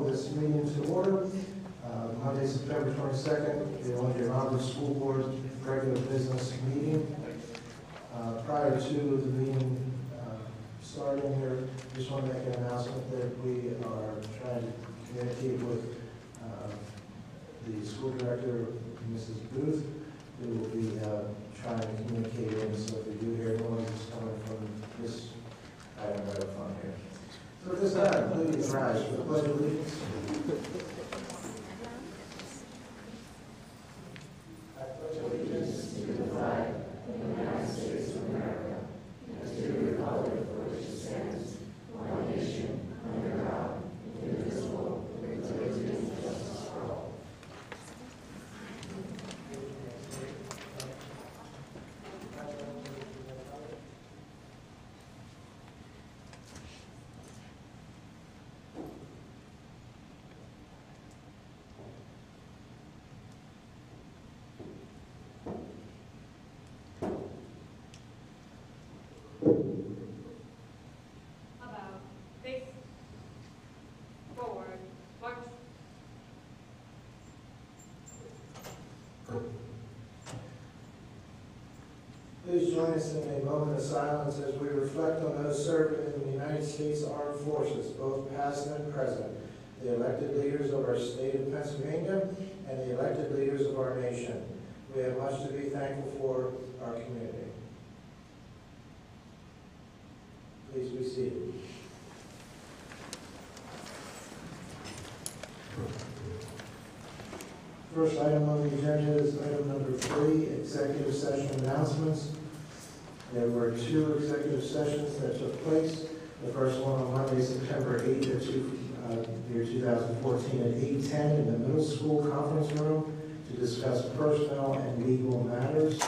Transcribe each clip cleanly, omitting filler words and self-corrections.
this meeting to order. Monday, September 22nd, the inaugural school board regular business meeting. Prior to the meeting starting here, just want to make an announcement that we are trying to communicate with the school director, Mrs. Booth, who will be trying to communicate in. So if you do hear noise, it's coming from this item right up front here. So at this time, please rise for the pledge of allegiance. I pledge allegiance to the flag of the United States of America and to the republic for which it stands, one nation, under God, indivisible, with liberty and justice for all. About face forward, march. Please join us in a moment of silence as we reflect on those serving in the United States Armed Forces, both past and present, the elected leaders of our state of Pennsylvania and the elected leaders of our nation. We have much to be thankful for our community. Please be seated. First item on the agenda is item number 3, executive session announcements. There were 2 executive sessions that took place. The first one on Monday, September 8th of year 2014 at 8:10 in the middle school conference room to discuss personnel and legal matters.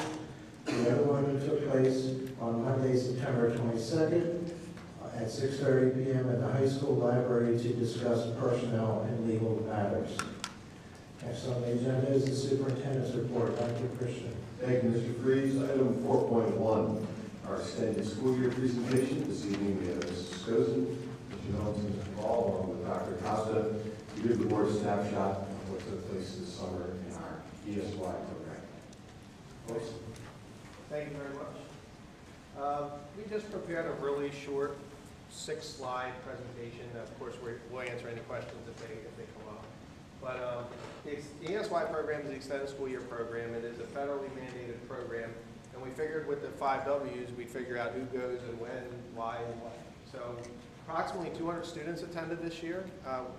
The other one took place on Monday, September 22nd at 6:30 p.m. at the high school library to discuss personnel and legal matters. Next on the agenda is the superintendent's report. Dr. Christian. Thank you, Mr. Freeze. Item 4.1, our extended school year presentation. This evening we have Mrs. Scozen, Mr. Jones, and Mr. Ball, along with Dr. Costa, to give the board a snapshot of what took place this summer in our ESY program. Please. Thank you very much. We just prepared a really short 6-slide presentation. Of course, we'll answer any questions if they come up. But the ESY program is the Extended School Year Program. It is a federally mandated program. And we figured with the 5 W's, we'd figure out who goes and when, why, and what. So approximately 200 students attended this year.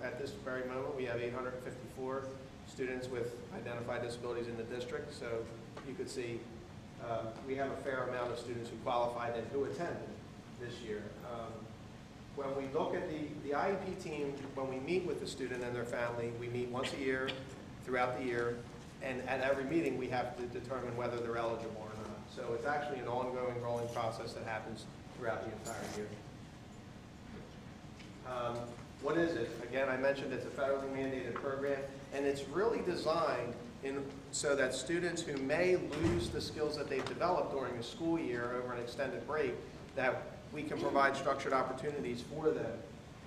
At this very moment, we have 854 students with identified disabilities in the district. So you could see we have a fair amount of students who qualified and who attended this year. When we look at the IEP team, when we meet with the student and their family, we meet once a year throughout the year, and at every meeting we have to determine whether they're eligible or not. So it's actually an ongoing rolling process that happens throughout the entire year. What is it? Again, I mentioned it's a federally mandated program, and it's really designed so that students who may lose the skills that they've developed during the school year over an extended break, that we can provide structured opportunities for them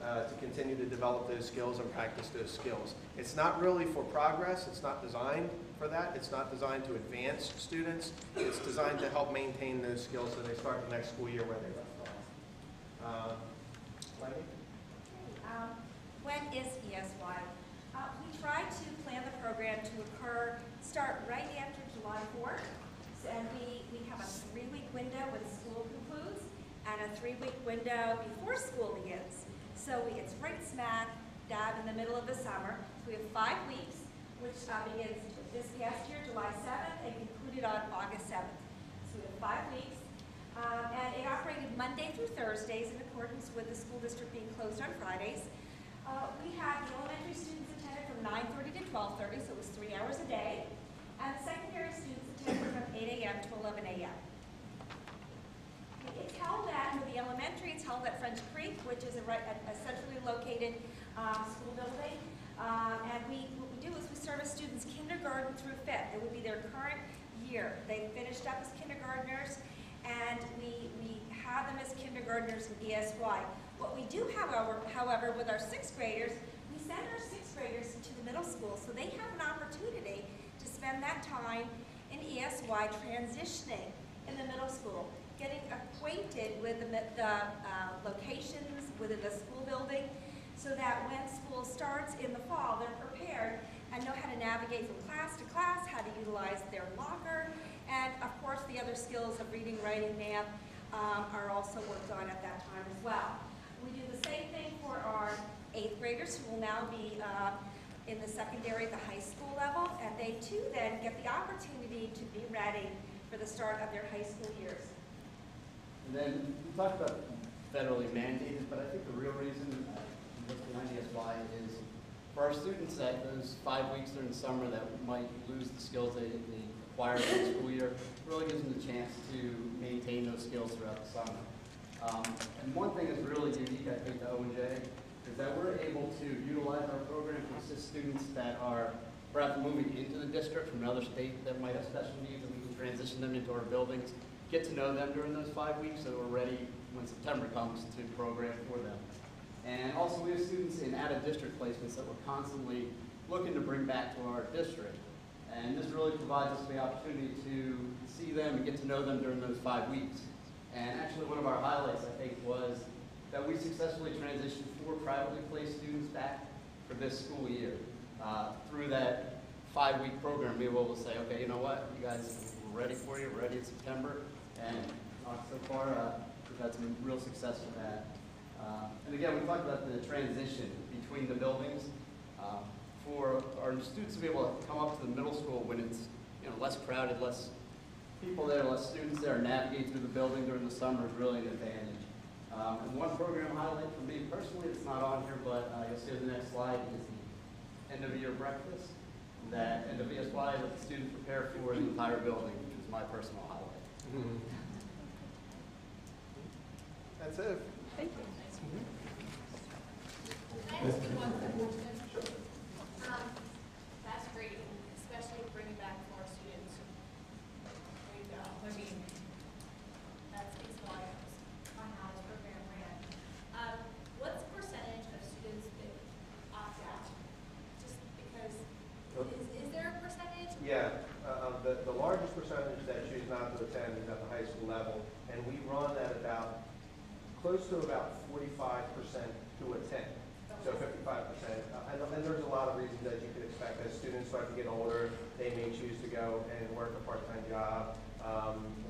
to continue to develop those skills and practice those skills. It's not really for progress. It's not designed for that. It's not designed to advance students. It's designed to help maintain those skills so they start the next school year where they left off. Lenny? When is ESY? We try to plan the program to start right after July 4th. And we have a 3-week window when school concludes and a 3-week window before school begins. So it's right smack dab in the middle of the summer. So we have 5 weeks, which begins this past year, July 7th, and concluded on August 7th. So we have 5 weeks. And it operated Monday through Thursdays in accordance with the school district being closed on Fridays. We had the elementary students attended from 9:30 to 12:30, so it was 3 hours a day. And the secondary students attended from 8 a.m. to 11 a.m. It's held at, for the elementary, it's held at French Creek, which is a centrally located school building. And what we do is we service students kindergarten through 5th. It would be their current year. They finished up as kindergartners, and we have them as kindergartners in ESY. What we do, however, with our 6th graders, we send our spent time in ESY transitioning in the middle school, getting acquainted with the locations within the school building, so that when school starts in the fall, they're prepared and know how to navigate from class to class, how to utilize their locker, and of course the other skills of reading, writing, math are also worked on at that time as well. We do the same thing for our 8th graders, who will now be in the secondary at the high school level, and they too then get the opportunity to be ready for the start of their high school years. And then we talked about federally mandated, but I think the real reason what's behind ESY is for our students that those 5 weeks during the summer that might lose the skills they acquired in the school year, really gives them the chance to maintain those skills throughout the summer. And one thing that's really unique, I think, to O&J is that we're able to utilize our program to assist students that are perhaps moving into the district from another state that might have special needs, and we can transition them into our buildings, get to know them during those 5 weeks so we're ready when September comes to program for them. And also we have students in out-of-district placements that we're constantly looking to bring back to our district. And this really provides us the opportunity to see them and get to know them during those 5 weeks. And actually one of our highlights, I think, was that we successfully transitioned 4 privately placed students back for this school year. Through that 5-week program, we were able to say, okay, you know what, you guys, we're ready for you, we're ready in September. And so far, we've had some real success with that. And again, we talked about the transition between the buildings. For our students to be able to come up to the middle school when it's less crowded, less people there, less students there, navigate through the building during the summer is really an advantage. And one program highlight for me personally that's not on here, but you'll see on the next slide, is the end of year breakfast. That end of ESY that the students prepare for the entire building, which is my personal highlight. That's it. Thank you. Can I ask you one quick question? Sure. That's great, especially bringing back more students. There you go. I mean, that speaks volumes on how this program ran. What's the percentage of students that opt out? Just because, is there a percentage? Yeah, the largest percentage that choose not to attend is at the high school level, and we run at about close to about 45% to attend. So 55%. And there's a lot of reasons that you could expect. As students start to get older, they may choose to go and work a part-time job,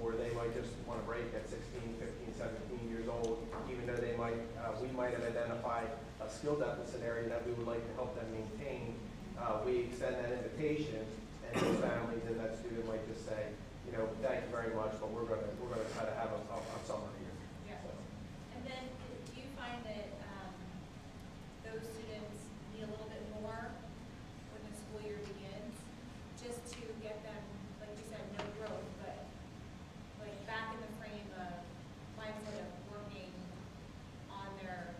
or they might just want to break at 16, 15, 17 years old, even though they might, we might have identified a skill deficit area that we would like to help them maintain. We extend that invitation, and those families and that student might just say, thank you very much, but we're going to try to have a summer here. Yeah. So. And then, do you find that those students need a little bit more when the school year begins, just to get them, like you said, no growth, but like back in the frame of mindset of working on their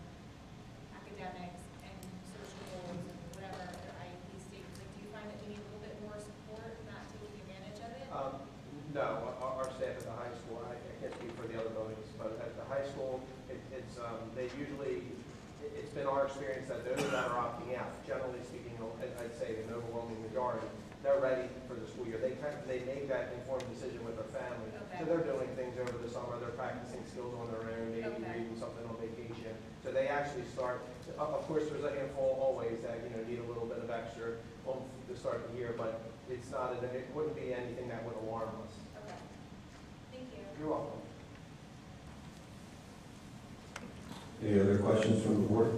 academics and social goals and whatever their IEP states? Like, do you find that you need a little bit more support, not taking advantage of it? No, our staff at the high school, I can't speak for the other buildings, but at the high school, it's been our experience that those that are opting out, generally speaking, I'd say an overwhelming majority, they're ready for the school year. They make that informed decision with their family. Okay. So they're doing things over the summer, they're practicing skills on their own, maybe Okay. reading something on vacation. So they actually start, of course, there's a handful always that, need a little bit of extra oomph to start the year, but it's not, it wouldn't be anything that would alarm us. Okay. Thank you. You're welcome. Any other questions from the board?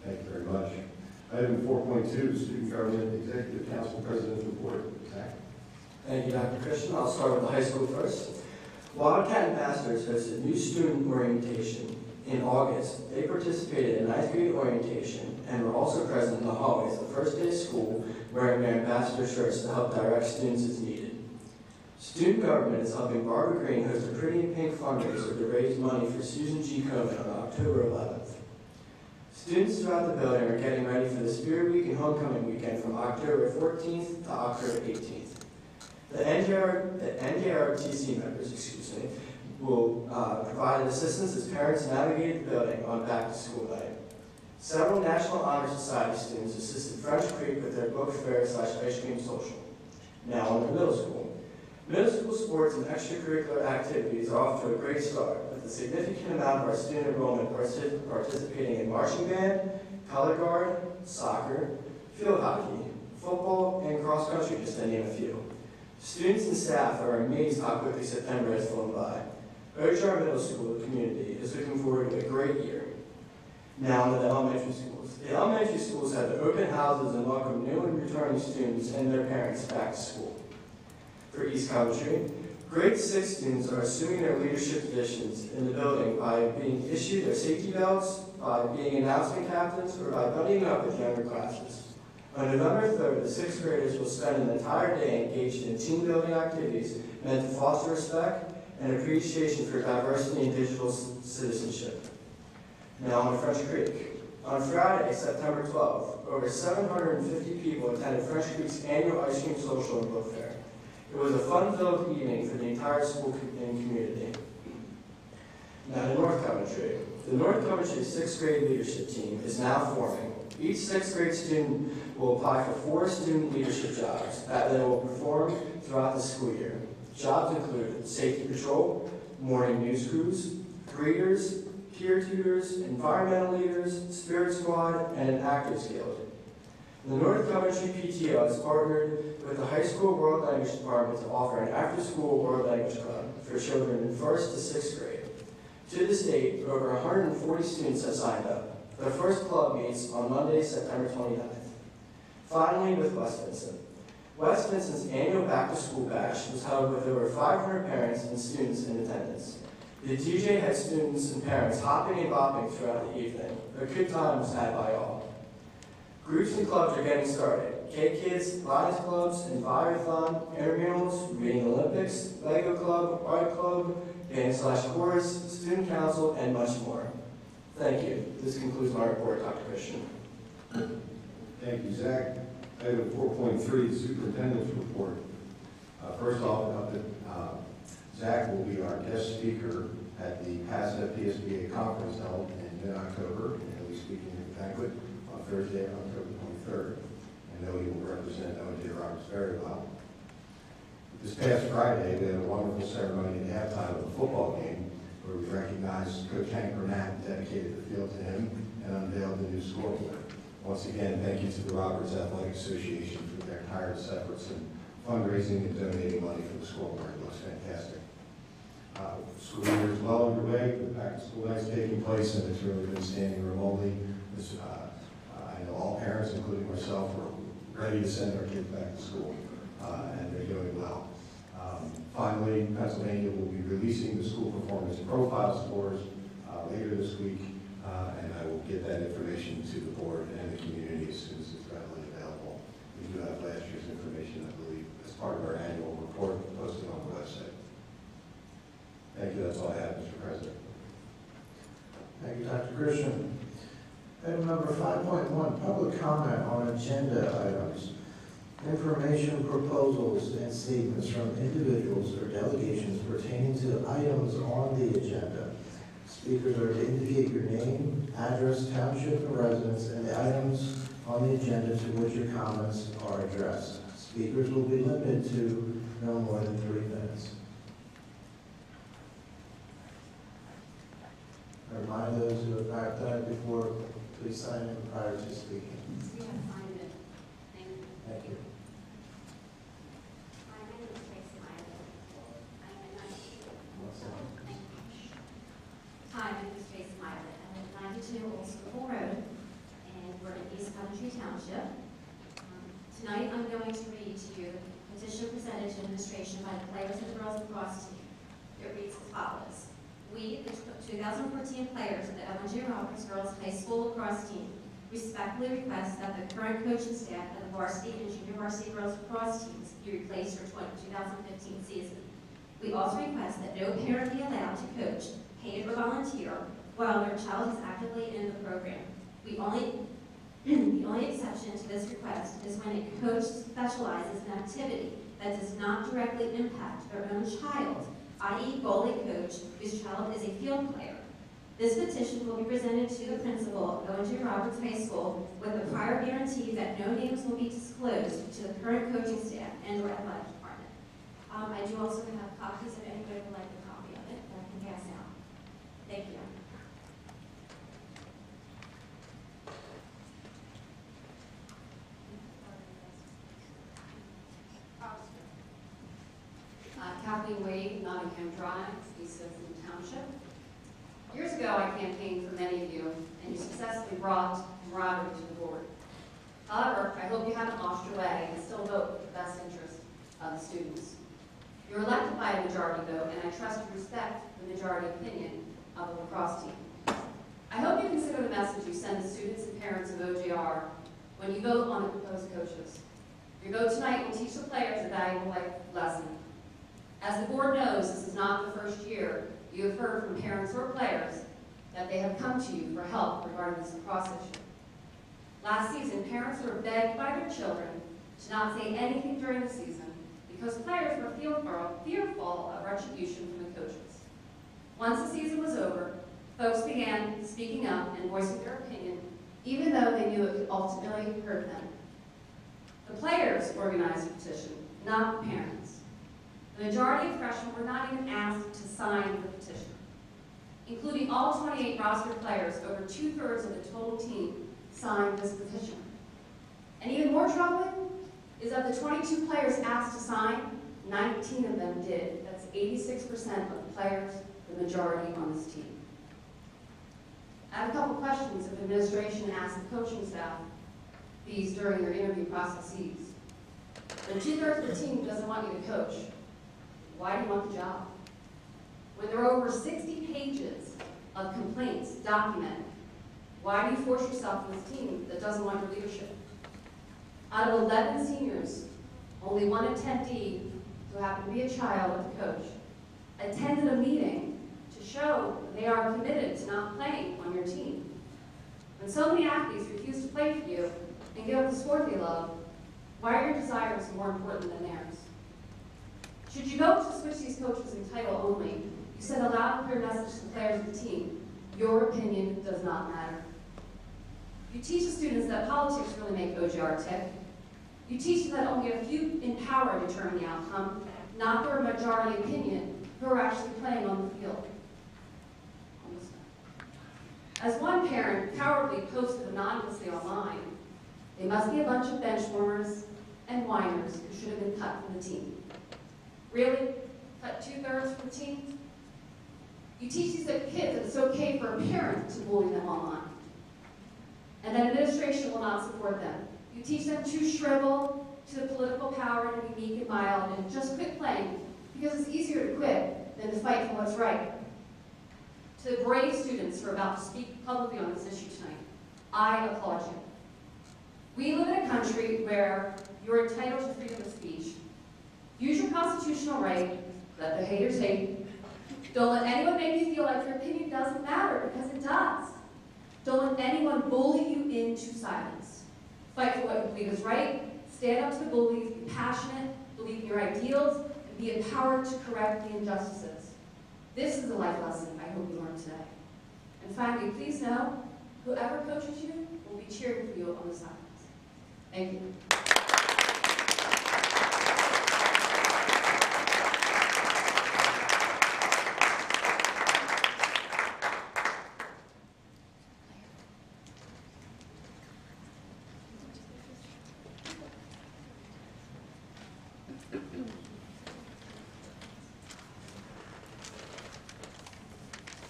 Thank you very much. Item 4.2, Student Government Executive Council President Report. Zach? Thank you, Dr. Christian. I'll start with the high school first. Wildcat Ambassadors hosted new student orientation in August. They participated in 9th grade orientation and were also present in the hallways the first day of school wearing their ambassador shirts to help direct students as needed. Student Government is helping Barbara Green host a Pretty in Pink fundraiser to raise money for Susan G. Komen on October 11th. Students throughout the building are getting ready for the Spirit Week and Homecoming Weekend from October 14th to October 18th. The NJRTC members, will provide assistance as parents navigate the building on back-to-school night. Several National Honor Society students assisted French Creek with their book fair / ice cream social. Now on to middle school. Middle school sports and extracurricular activities are off to a great start, with a significant amount of our student enrollment participating in marching band, color guard, soccer, field hockey, football, and cross country, just to name a few. Students and staff are amazed how quickly September has flown by. Urge our middle school community is looking forward to a great year. Now on to the elementary schools. The elementary schools have open houses and welcome new and returning students and their parents back to school. For East Coventry, grade 6 students are assuming their leadership positions in the building by being issued their safety belts, by being announcement captains, or by buddying up with younger classes. On November 3rd, the 6th graders will spend an entire day engaged in team building activities meant to foster respect and appreciation for diversity and digital citizenship. Now on to French Creek. On Friday, September 12th, over 750 people attended French Creek's annual ice cream social and book fair. It was a fun-filled evening for the entire school and community. Now to North Coventry. The North Coventry 6th grade leadership team is now forming. Each 6th grade student will apply for 4 student leadership jobs that they will perform throughout the school year. Jobs include safety patrol, morning news crews, greeters, peer tutors, environmental leaders, spirit squad, and an actors guild. The North Coventry PTO has partnered with the high school world language department to offer an after-school world language club for children in 1st to 6th grade. To this date, over 140 students have signed up. The first club meets on Monday, September 29th. Finally, with West Vincent. West Vincent's annual back-to-school bash was held with over 500 parents and students in attendance. The DJ had students and parents hopping and bopping throughout the evening. A good time was had by all. Groups and clubs are getting started. K-Kids, Lions Clubs, Envirothon, Intramurals, Reading Olympics, Lego Club, Art Club, Band/Chorus, Student Council, and much more. Thank you. This concludes my report, Dr. Christian. Thank you, Zach. Item 4.3, Superintendent's Report. First off, Zach will be our guest speaker at the PASA-PSBA conference held in mid-October, and he'll be speaking at the banquet on Thursday, October 23rd. I know he will represent O.J. Roberts very well. This past Friday, we had a wonderful ceremony at halftime of the football game where we recognized Coach Hank Burnett, dedicated the field to him, and unveiled the new scoreboard. Once again, thank you to the Roberts Athletic Association for their tireless efforts in fundraising and donating money for the scoreboard. It looks fantastic. School year is well underway. The back-to-school night is taking place, and it's really been standing room only. I know all parents, including myself, are ready to send our kids back to school, and they're doing well. Finally, Pennsylvania will be releasing the school performance profile scores later this week, and I will get that information to the board and the community as soon as it's readily available. We do have last year's information, I believe, as part of our annual report posted on the website. Thank you. That's all I have, Mr. President. Thank you, Dr. Christian. Item number 5.1, public comment on agenda items. Information, proposals, and statements from individuals or delegations pertaining to items on the agenda. Speakers are to indicate your name, address, township, and residence, and the items on the agenda to which your comments are addressed. Speakers will be limited to no more than 3 minutes. I remind those who have not done it before, please sign in prior to speaking. We have signed it. Thank you. Thank you. My name is Tracy Meyer. Hi, my name is Tracy Meyer. I live at 92 Old School Road, and we're in East Coventry Township. Tonight, I'm going to read to you the petition presented to administration by the players of the girls lacrosse team. It reads as follows. We, the 2014 players of the O.J. Roberts Girls High School lacrosse team, respectfully request that the current coaching staff of the varsity and junior varsity girls lacrosse teams be replaced for 2015 season. We also request that no parent be allowed to coach, paid or volunteer, while their child is actively in the program. The only exception to this request is when a coach specializes in activity that does not directly impact their own child, i.e. goalie coach whose child is a field player. This petition will be presented to the principal of O.J. Roberts High School with the prior guarantee that no names will be disclosed to the current coaching staff and or athletic department. I do also have copies if anybody would like a copy of it that I can pass out. Thank you. Kathleen Wade, Nottingham Drive, East Simpson Township. Years ago, I campaigned for many of you, and you successfully brought camaraderie to the board. However, I hope you haven't lost your way and still vote for the best interest of the students. You're elected by a majority vote, and I trust you respect the majority opinion of the lacrosse team. I hope you consider the message you send the students and parents of OJR when you vote on the proposed coaches. Your vote tonight will teach the players a valuable life lesson. As the board knows, this is not the first year you have heard from parents or players that they have come to you for help regarding this lacrosse issue. Last season, parents were begged by their children to not say anything during the season because players were fearful of retribution from the coaches. Once the season was over, folks began speaking up and voicing their opinion, even though they knew it could ultimately hurt them. The players organized the petition, not the parents. The majority of freshmen were not even asked to sign the petition. Including all 28 roster players, over 2/3 of the total team signed this petition. And even more troubling is that the 22 players asked to sign, 19 of them did. That's 86% of the players, the majority on this team. I have a couple questions if administration asked the coaching staff these during their interview processes. When 2/3 of the team doesn't want you to coach, why do you want the job? When there are over 60 pages of complaints documented, why do you force yourself on this team that doesn't want your leadership? Out of 11 seniors, only one attendee, who happened to be a child of the coach, attended a meeting to show that they are committed to not playing on your team. When so many athletes refuse to play for you and give up the sport they love, why are your desires more important than theirs? Should you vote to switch these coaches in title only, you send a loud and clear message to the players of the team. Your opinion does not matter. You teach the students that politics really make OJR tick. You teach them that only a few in power determine the outcome, not their majority opinion, who are actually playing on the field. As one parent cowardly posted anonymously online, they must be a bunch of bench warmers and whiners who should have been cut from the team. Really? Cut 2/3 from the team? You teach these kids that it's okay for a parent to bully them online, and that administration will not support them. You teach them to shrivel to the political power and be meek and mild and just quit playing because it's easier to quit than to fight for what's right. To the brave students who are about to speak publicly on this issue tonight, I applaud you. We live in a country where you're entitled to freedom of speech. Use your constitutional right, let the haters hate. Don't let anyone make you feel like your opinion doesn't matter, because it does. Don't let anyone bully you into silence. Fight for what you believe is right, stand up to the bullies, be passionate, believe in your ideals, and be empowered to correct the injustices. This is the life lesson I hope you learned today. And finally, please know, whoever coaches you will be cheering for you on the sidelines. Thank you.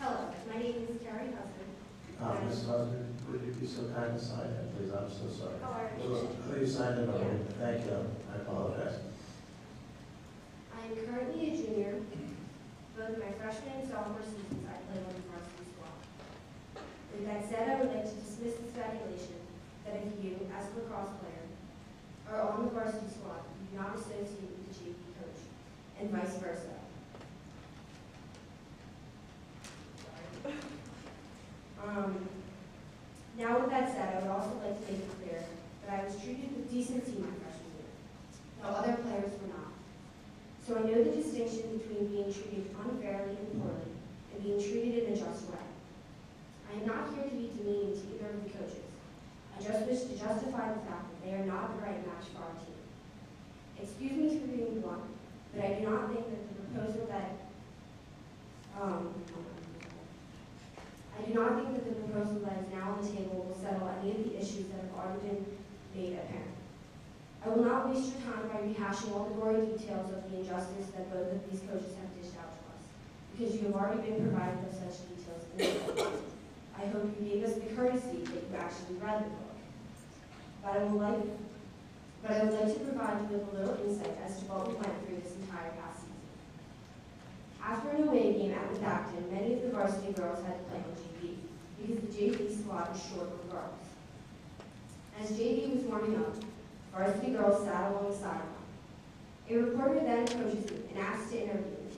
Hello, my name is Carrie Husband. Ms. Husband, would you be so kind to sign it, please? I'm so sorry. Oh, I appreciate it. Please sign it already. Thank you. I apologize. I am currently a junior. Both my freshman and sophomore seasons, I played on the varsity squad. With that said, I would like to dismiss the speculation that if you, as a lacrosse player, are on the varsity squad, you do not associate with the JV coach, and vice versa. Now with that said, I would also like to make it clear that I was treated with decency my freshman year, while other players were not. So I know the distinction between being treated unfairly and poorly and being treated in a just way. just to justify the fact that they are not the right match for our team. Excuse me for being blunt, but I do not think that the proposal that is now on the table will settle any of the issues that have already been made apparent. I will not waste your time by rehashing all the gory details of the injustice that both of these coaches have dished out to us, because you have already been provided with such details in the book. I hope you gave us the courtesy that you actually read the book. But I would like to provide you with a little insight as to what we went through this entire past season. After an away game at Redacton, many of the varsity girls had to play on JV, because the JV squad was short of girls. As JV was warming up, varsity girls sat along the sideline. A reporter then approaches me and asks to interview me.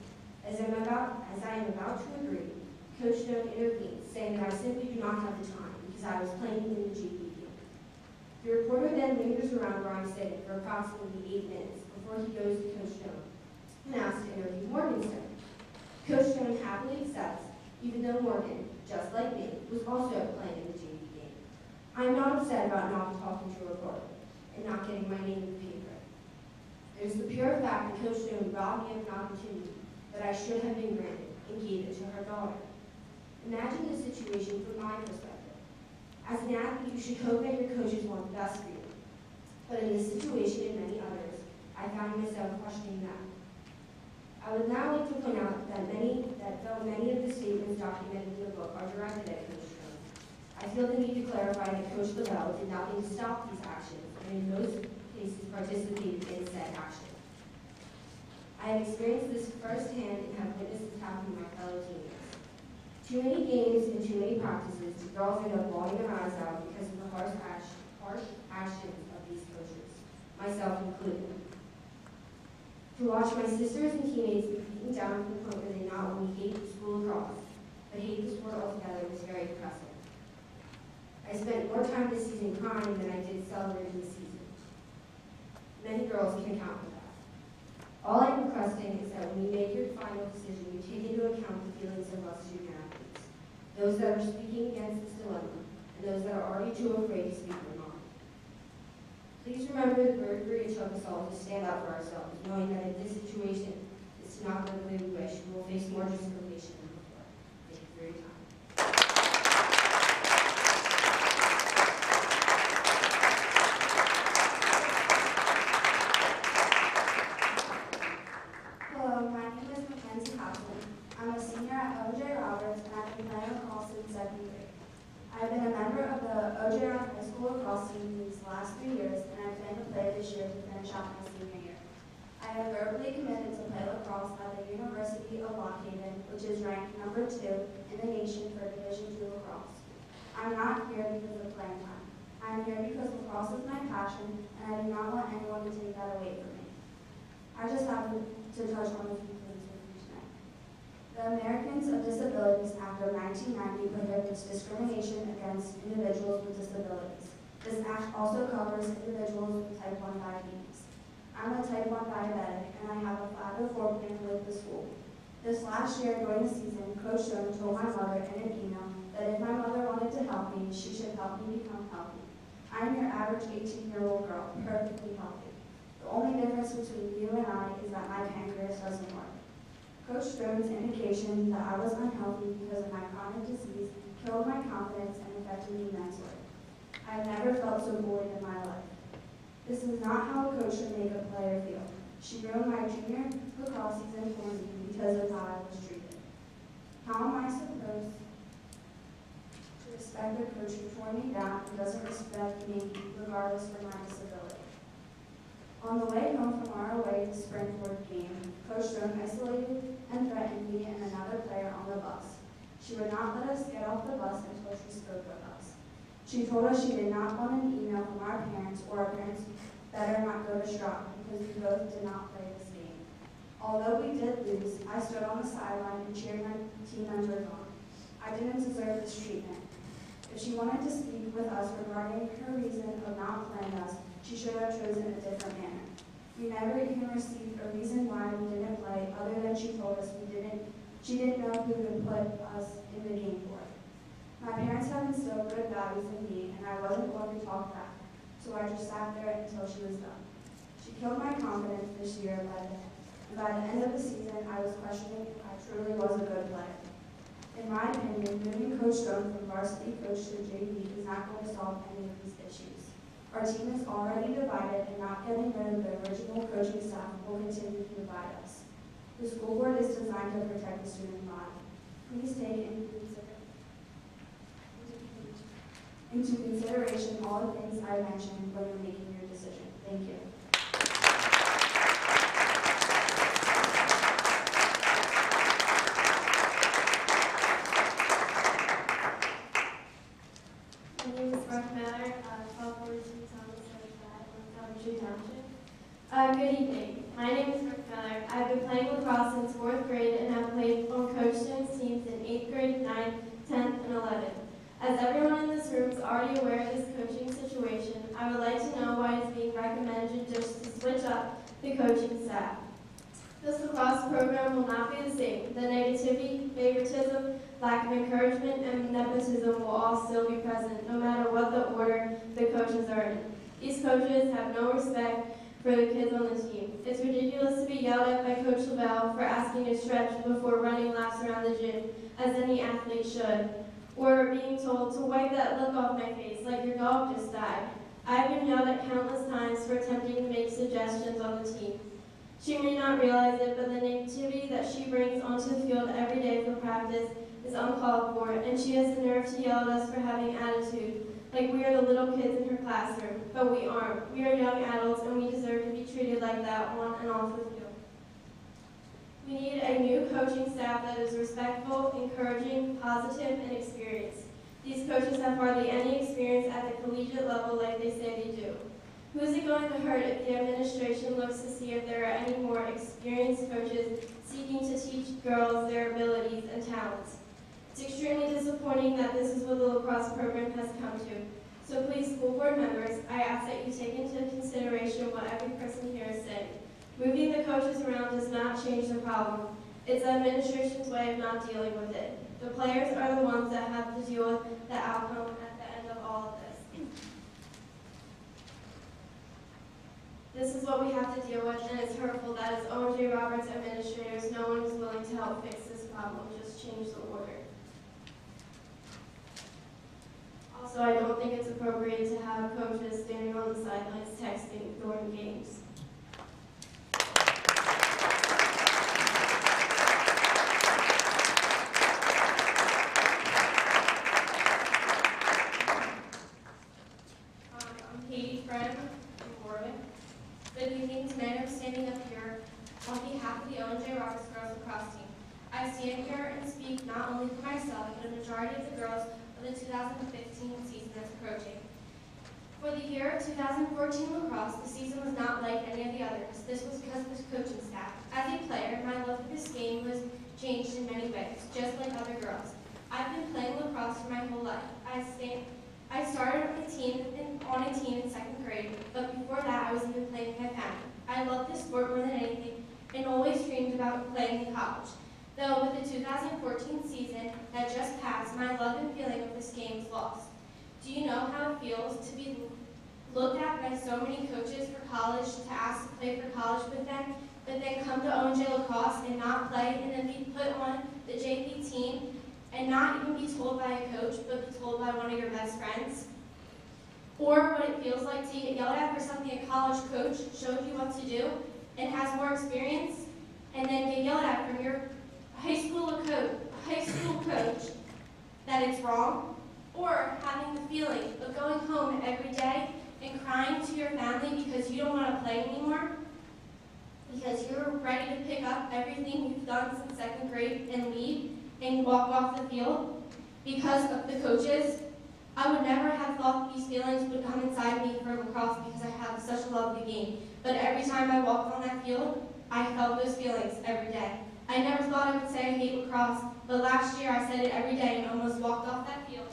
As I am about to agree, Coach Stone intervenes, saying that I simply do not have the time because I was playing in the JV game. The reporter then lingers around where I'm sitting for approximately 8 minutes before he goes to Coach Stone and asks to interview Morganstone. Coach Stone happily accepts, even though Morgan, just like me, was also playing in the JV game. I am not upset about not talking to a reporter and not getting my name in the paper. It is the pure fact that Coach Stone robbed me of an opportunity that I should have been granted and gave it to her daughter. Imagine the situation from my perspective. As an athlete, you should hope that your coaches want the best for you. But in this situation and many others, I found myself questioning that. I would now like to point out that though many of the statements documented in the book are directed at Coach Stone, I feel the need to clarify that Coach Lavelle did not mean to stop these actions, and in most cases participated in said action. I have experienced this firsthand and have witnessed this happen to my fellow teammates. Too many games and too many practices, the girls end up bawling their eyes out because of the harsh actions of these coaches, myself included. To watch my sisters and teammates be beaten down to the point where they not only hate the school across, but hate the sport altogether was very depressing. I spent more time this season crying than I did celebrating the season. Many girls can account for that. All I'm requesting is that when you make your final decision, you take into account the feelings of us student athletes, those that are speaking against this dilemma, and those that are already too afraid to speak their mind. Please remember the bravery it took us all to stand up for ourselves, knowing that if this situation is to not go the way we wish, we will face more discrimination than before. Thank you for your time. Hello, my name is Mackenzie Hobson. I'm a senior at O.J. Roberts, and I've been playing lacrosse since 7th grade. I've been a member of the O.J. Roberts High School lacrosse team these last 3 years, and I plan to play this year to finish out my senior year. I have verbally committed to play lacrosse at the University of Lock Haven, which is ranked number 2 in the nation for Division II lacrosse. I'm not here because of playing time. I'm here because lacrosse is my passion, and I do not want anyone to take that away from me. I just happen to touch on a few things with you tonight. The Americans with Disabilities Act of 1990 prohibits discrimination against individuals with disabilities. This act also covers individuals with type 1 diabetes. I'm a type 1 diabetic, and I have a 504 plan with the school. This last year during the season, Coach Stone told my mother in an email that if my mother wanted to help me, she should help me become healthy. I'm your average 18-year-old girl, perfectly healthy. The only difference between you and I is that my pancreas doesn't work. Coach Stone's indication that I was unhealthy because of my chronic disease killed my confidence and affected me mentally. I have never felt so bullied in my life. This is not how a coach should make a player feel. She ruined my junior lacrosse season for me because of how I was treated. How am I supposed to respect a coach who tore me down and doesn't respect me regardless of my disability? On the way home from our away to Springford game, Coach Stone isolated and threatened me and another player on the bus. She would not let us get off the bus until she spoke with us. She told us she did not want an email from our parents, or our parents better not go to Stroud because we both did not play this game. Although we did lose, I stood on the sideline and cheered my team members on. I didn't deserve this treatment. If she wanted to speak with us regarding her reason of not playing us, she should have chosen a different manner. We never even received a reason why we didn't play other than she told us she didn't know who to put us in the game for. My parents have instilled good values in me, and I wasn't going to talk back. so I just sat there until she was done. She killed my confidence this year, and by the end of the season, I was questioning if I truly was a good player. In my opinion, moving Coach Stone from varsity coach to JV is not going to solve any of these issues. Our team is already divided, and not getting rid of the original coaching staff will continue to divide us. The school board is designed to protect the student body. Please take into consideration all the things I mentioned when you're making your decision. Thank you. My name is Mark Miller, 1242 Thomas Coventry Township. Good evening. My name is Mark Miller. I've been playing lacrosse since 4th grade and have played on Coach Stone's teams in 8th grade, 9th, 10th, and 11th. As everyone in this room is already aware of this coaching situation, I would like to know why it's being recommended just to switch up the coaching staff. This lacrosse program will not be the same. The negativity, favoritism, lack of encouragement, and nepotism will all still be present, no matter what the order the coaches are in. These coaches have no respect for the kids on the team. It's ridiculous to be yelled at by Coach Lavelle for asking to stretch before running laps around the gym, as any athlete should, or being told to wipe that look off my face like your dog just died. I've been yelled at countless times for attempting to make suggestions on the team. She may not realize it, but the negativity that she brings onto the field every day for practice is uncalled for, and she has the nerve to yell at us for having attitude, like we are the little kids in her classroom. But we aren't. We are young adults, and we deserve to be treated like that on and off the field. We need a new coaching staff that is respectful, encouraging, positive, and experienced. These coaches have hardly any experience at the collegiate level like they say they do. Who is it going to hurt if the administration looks to see if there are any more experienced coaches seeking to teach girls their abilities and talents? It's extremely disappointing that this is what the lacrosse program has come to. So please, school board members, I ask that you take into consideration what every person here is saying. Moving the coaches around does not change the problem. It's the administration's way of not dealing with it. The players are the ones that have to deal with the outcome at the end of all of this. This is what we have to deal with, and it's hurtful that as O.J. Roberts administrators, no one is willing to help fix this problem, just change the order. Also, I don't think it's appropriate to have coaches standing on the sidelines texting during games. Good evening. Tonight I'm standing up here on behalf of the O.J. Roberts girls lacrosse team. I stand here and speak not only for myself, but a majority of the girls of the 2015 season that's approaching. For the year 2014 lacrosse, the season was not like any of the others. This was because of the coaching staff. As a player, my love for this game was changed in many ways, just like other girls. I've been playing lacrosse for my whole life. I started on a team in 2nd grade, but before that I was even playing with my family. I love this sport more than anything and always dreamed about playing in college. Though with the 2014 season that just passed, my love and feeling of this game is lost. Do you know how it feels to be looked at by so many coaches for college, to ask to play for college with them, but then come to O&J lacrosse and not play, and then be put on the JV team and not even be told by a coach, but be told by one of your best friends? Or what it feels like to get yelled at for something a college coach showed you what to do and has more experience, and then get yelled at from your high school coach that it's wrong? Or having the feeling of going home every day and crying to your family because you don't want to play anymore, because you're ready to pick up everything you've done since 2nd grade and leave and walk off the field because of the coaches? I would never have thought these feelings would come inside me for lacrosse because I have such a love of the game. But every time I walked on that field, I felt those feelings every day. I never thought I would say I hate lacrosse, but last year I said it every day and almost walked off that field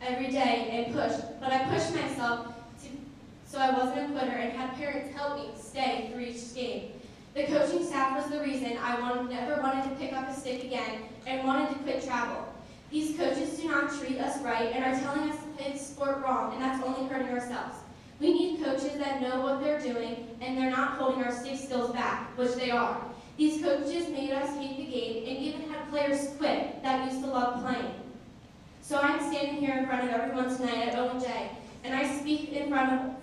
every day and pushed. But I pushed myself so I wasn't a quitter and had parents help me stay through each game. The coaching staff was the reason I never wanted to pick up a stick again and wanted to quit travel. These coaches do not treat us right and are telling us to his sport wrong, and that's only hurting ourselves. We need coaches that know what they're doing, and they're not holding our stick skills back, which they are. These coaches made us hate the game and even had players quit that used to love playing. So I'm standing here in front of everyone tonight at O&J, and I speak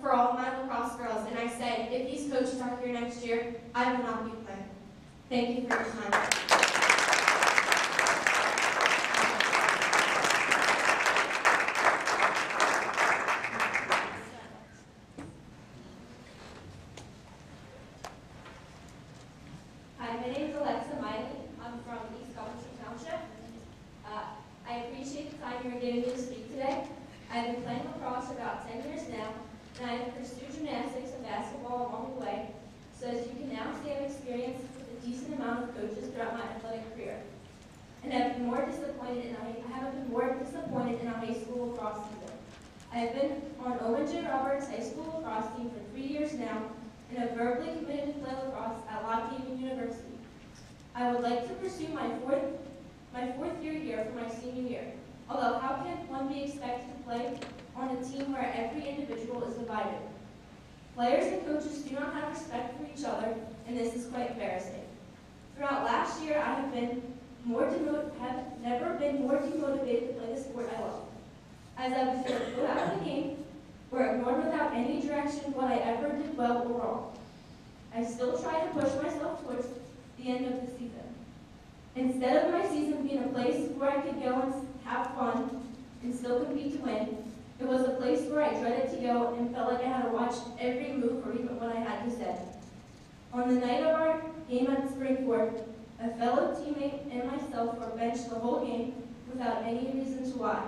for all my lacrosse girls, and I say, if these coaches are here next year, I will not be playing. Thank you for your time. I appreciate the time you're giving me to speak today. I've been playing lacrosse for about 10 years now, and I have pursued gymnastics and basketball along the way, so as you can now see, I've experienced with a decent amount of coaches throughout my athletic career. And I haven't been more disappointed in a high school lacrosse season. I have been on Owen J. Roberts High School lacrosse team for 3 years now, and have verbally committed to play lacrosse at Lock Haven University. I would like to pursue my fourth year here for my senior year. Although how can one be expected to play on a team where every individual is divided? Players and coaches do not have respect for each other, and this is quite embarrassing. Throughout last year, I have never been more demotivated to play the sport I love. As I was put out of the game, or ignored without any direction of what I ever did well or wrong. I still try to push myself towards the end of the season. Instead of my season being a place where I could go and have fun and still compete to win, it was a place where I dreaded to go and felt like I had to watch every move or even what I had to say. On the night of our game at Springford, a fellow teammate and myself were benched the whole game without any reason to why.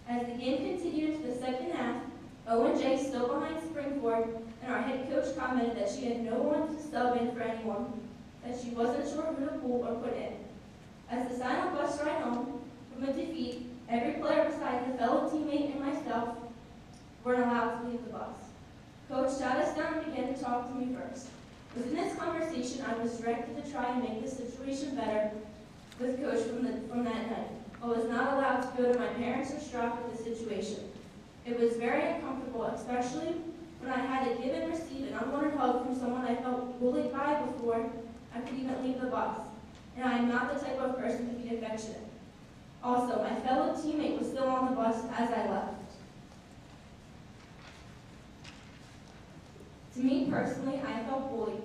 As the game continued into the second half, Owen J. still behind Springford, and our head coach commented that she had no one to sub in for anyone, that she wasn't sure who to pull or put in. As the silent bus ride home from a defeat, every player besides a fellow teammate and myself weren't allowed to leave the bus. Coach sat us down and began to talk to me first. Within this conversation, I was directed to try and make the situation better with Coach from that night. I was not allowed to go to my parents or Stroud with the situation. It was very uncomfortable, especially when I had to give and receive an unwanted hug from someone I felt bullied by before I could even leave the bus. And I am not the type of person to be affectionate. Also, my fellow teammate was still on the bus as I left. To me personally, I felt bullied,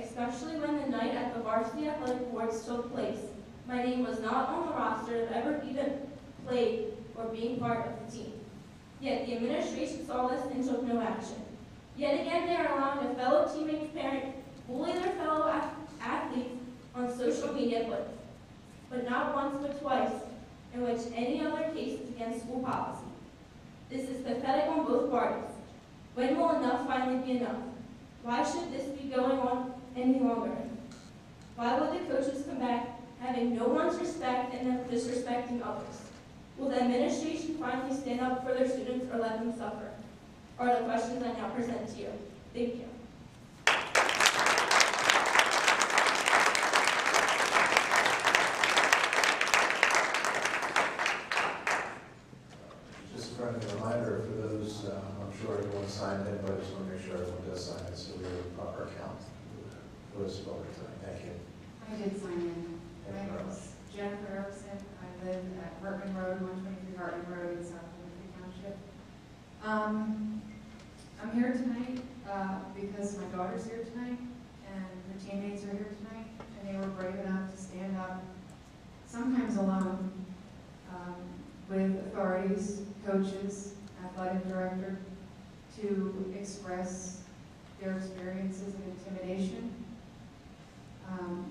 especially when the night at the varsity athletic boards took place. My name was not on the roster of ever even played or being part of the team. Yet the administration saw this and took no action. Yet again, they are allowing a fellow teammate's parent bully their fellow athletes on social media, but not once but twice, in which any other case is against school policy. This is pathetic on both parties. When will enough finally be enough? Why should this be going on any longer? Why will the coaches come back having no one's respect and then disrespecting others? Will the administration finally stand up for their students or let them suffer? Are the questions I now present to you. Thank you. Just a friendly reminder for those, I'm sure everyone signed in, but I just want to make sure everyone does sign it so we have a proper count for this vote tonight. Thank you. I did sign in. Thank you very much. Jennifer Erickson. I live at Hartman Road, 123 Hartman Road in South Liberty Township. I'm here tonight because my daughter's here tonight and her teammates are here tonight, and they were brave enough to stand up, sometimes alone, with authorities, coaches, athletic director, to express their experiences of intimidation,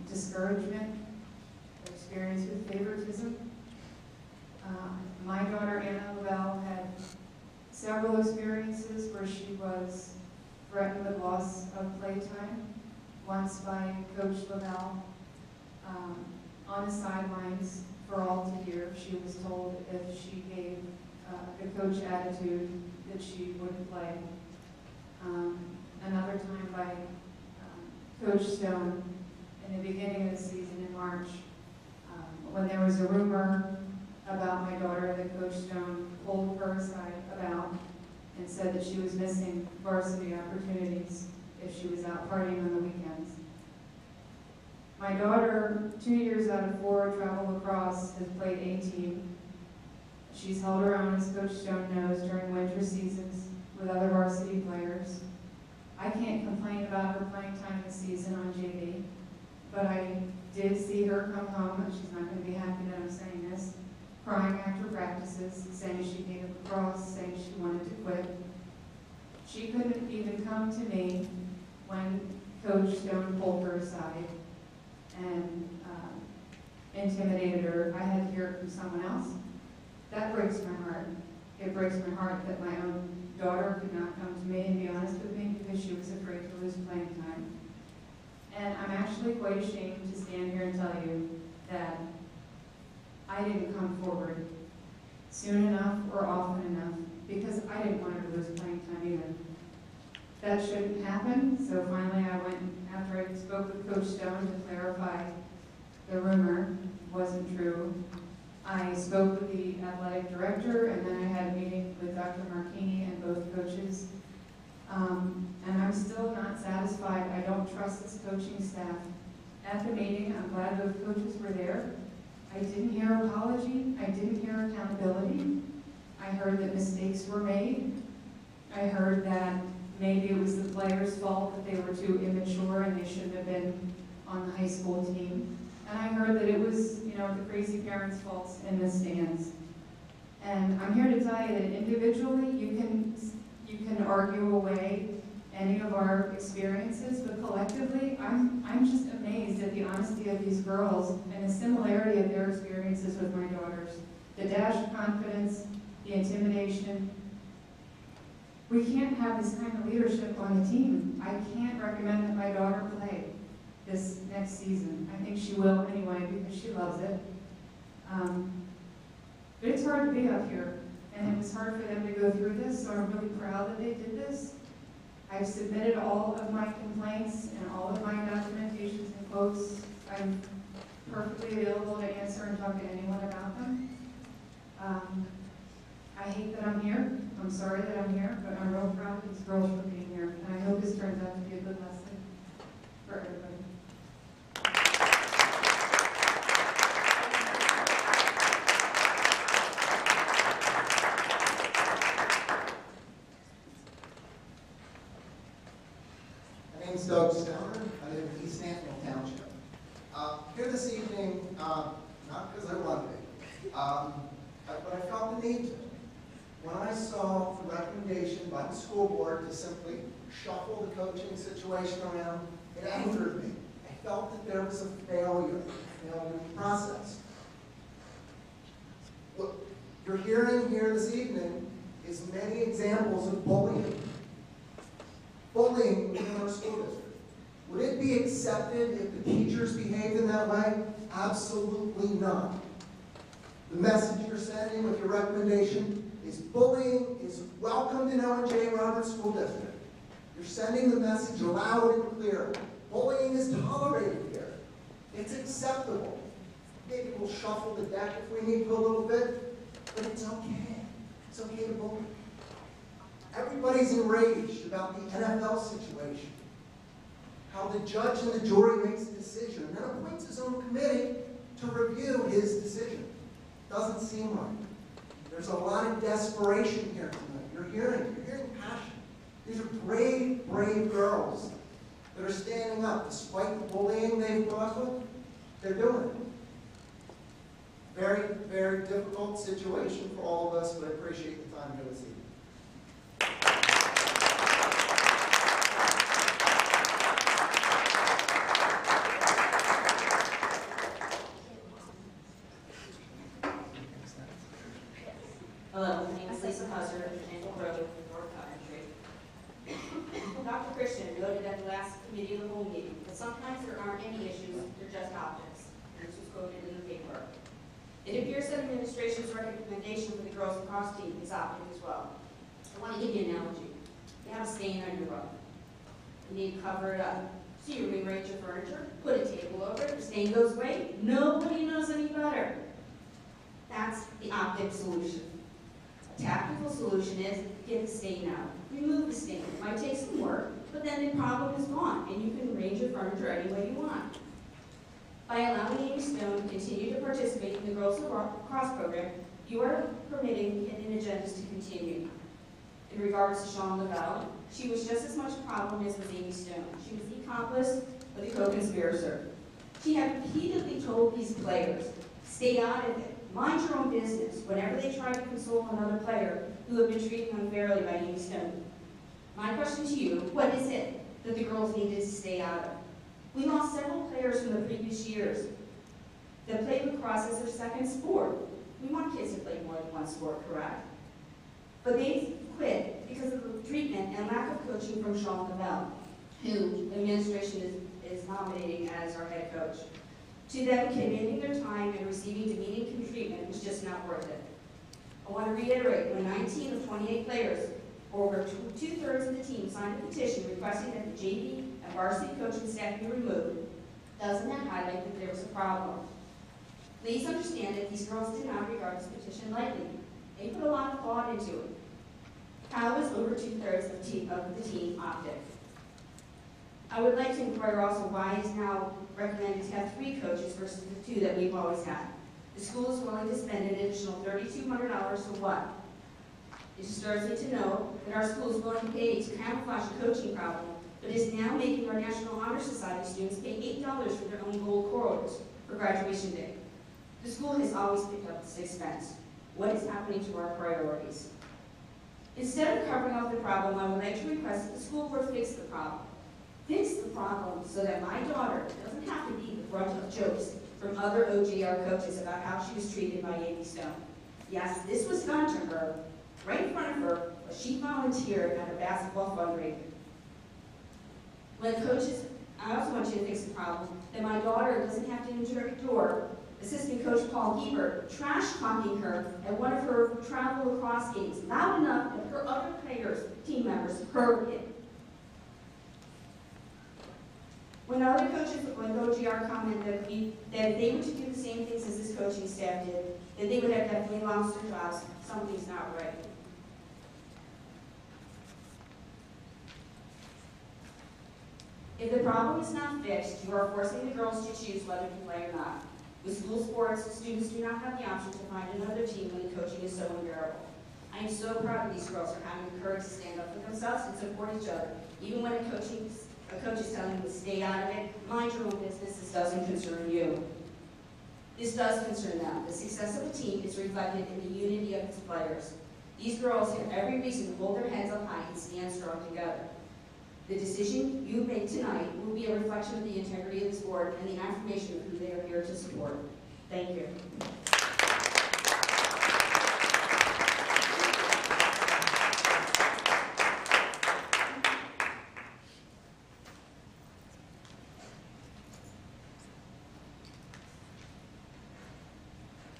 discouragement, experience with favoritism. My daughter, Anna Lavelle, had several experiences where she was threatened with loss of playtime, once by Coach Lavelle. On the sidelines for all to hear, she was told if she gave the coach attitude that she wouldn't play. Another time by Coach Stone in the beginning of the season in March, when there was a rumor about my daughter that Coach Stone pulled her aside about and said that she was missing varsity opportunities if she was out partying on the weekends. My daughter, 2 years out of 4, travel lacrosse, has played A-team. She's held her own, as Coach Stone knows, during winter seasons with other varsity players. I can't complain about her playing time this season on JV, but I did see her come home, and she's not going to be happy that I'm saying this, crying after practices, saying she hated lacrosse, saying she wanted to quit. She couldn't even come to me when Coach Stone pulled her aside and intimidated her. I had to hear it from someone else. That breaks my heart. It breaks my heart that my own daughter could not come to me and be honest with me because she was afraid to lose playing time. And I'm actually quite ashamed to stand here and tell you that I didn't come forward soon enough or often enough because I didn't want her to lose playing time either. That shouldn't happen, so finally I went, after I spoke with Coach Stone to clarify the rumor wasn't true, I spoke with the athletic director, and then I had a meeting with Dr. Marchini and both coaches. And I'm still not satisfied. I don't trust this coaching staff. At the meeting, I'm glad those coaches were there. I didn't hear apology. I didn't hear accountability. I heard that mistakes were made. I heard that maybe it was the players' fault that they were too immature and they shouldn't have been on the high school team. And I heard that it was, the crazy parents' faults in the stands. And I'm here to tell you that individually, you can argue away any of our experiences, but collectively, I'm just amazed at the honesty of these girls and the similarity of their experiences with my daughters. The dash of confidence, the intimidation. We can't have this kind of leadership on the team. I can't recommend that my daughter play this next season. I think she will anyway because she loves it. But it's hard to be up here, and it was hard for them to go through this, so I'm really proud that they did this. I've submitted all of my complaints and all of my documentations and quotes. I'm perfectly available to answer and talk to anyone about them. I hate that I'm here. I'm sorry that I'm here, but I'm real proud of these girls for being here, and I hope this turns out to be a good lesson for everybody. Doug Stowner. I live in East Hampton Township. Here this evening, not because I wanted to, but I felt the need to. When I saw the recommendation by the school board to simply shuffle the coaching situation around, it angered me. I felt that there was a failure process. What you're hearing here this evening is many examples of bullying. Bullying within our school district. Would it be accepted if the teachers behaved in that way? Absolutely not. The message you're sending with your recommendation is bullying is welcomed in Owen J. Roberts School District. You're sending the message loud and clear. Bullying is tolerated here. It's acceptable. Maybe we'll shuffle the deck if we need to a little bit, but it's okay. It's okay to bully. Everybody's enraged about the NFL situation. How the judge and the jury makes a decision and then appoints his own committee to review his decision. Doesn't seem right. There's a lot of desperation here tonight. You're hearing passion. These are brave, brave girls that are standing up despite the bullying they've put up with. They're doing it. Very, very difficult situation for all of us, but I appreciate the time here this evening. Hello, my name is Lisa Huzzer, and Grove, North Coventry. Dr. Christian noted at the last committee of the whole meeting that sometimes there aren't any issues, they're just optics. And this was quoted in the paper. It appears that administration's recommendation for the girls lacrosse team is optic as well. I want to give you an analogy. You have a stain on your rug. You need to cover it up. So you rearrange your furniture, put a table over it, the stain goes away, nobody knows any better. That's the optic solution. A tactical solution is get the stain out. Remove the stain. It might take some work, but then the problem is gone, and you can arrange your furniture any way you want. By allowing Amy Stone to continue to participate in the Girls Lacrosse program, you are permitting hidden agendas to continue. In regards to Sean Lavelle, she was just as much a problem as was Amy Stone. She was the accomplice of the co-conspirator. She had repeatedly told these players, stay out of it, mind your own business, whenever they tried to console another player who had been treated unfairly by Amy Stone. My question to you, what is it that the girls needed to stay out of? We lost several players from the previous years that played lacrosse as their second sport. We want kids to play more than one sport, correct? But they quit because of the treatment and lack of coaching from Sean Lavelle, who the administration is nominating as our head coach. To them, committing their time and receiving demeaning treatment was just not worth it. I want to reiterate, when 19 of 28 players, or over two-thirds of the team, signed a petition requesting that the JV and varsity coaching staff be removed, doesn't that highlight that there was a problem? Please understand that these girls did not regard this petition lightly. They put a lot of thought into it. How is over two-thirds of the team optic? I would like to inquire also why it is now recommended to have 3 coaches versus the 2 that we've always had. The school is willing to spend an additional $3,200 for what? It disturbs me to know that our school is willing to pay to camouflage a coaching problem, but is now making our National Honor Society students pay $8 for their own gold corals for graduation day. The school has always picked up this expense. What is happening to our priorities? Instead of covering up the problem, I would like to request that the school board fix the problem. Fix the problem so that my daughter doesn't have to be the brunt of jokes from other OGR coaches about how she was treated by Amy Stone. Yes, this was done to her, right in front of her, but she volunteered at a basketball fundraiser. When coaches, I also want you to fix the problem that my daughter doesn't have to endure assistant coach Paul Hebert trash-talking her at one of her travel lacrosse games, loud enough that her other players, team members, heard it. When other coaches with OGR commented that if they were to do the same things as this coaching staff did, that they would have definitely lost their jobs, something's not right. If the problem is not fixed, you are forcing the girls to choose whether to play or not. With school sports, students do not have the option to find another team when the coaching is so unbearable. I am so proud of these girls for having the courage to stand up for themselves and support each other, even when a coach is telling them to stay out of it, mind your own business, this doesn't concern you. This does concern them. The success of a team is reflected in the unity of its players. These girls have every reason to hold their heads up high and stand strong together. The decision you make tonight will be a reflection of the integrity of this board and the affirmation of who they are here to support. Thank you.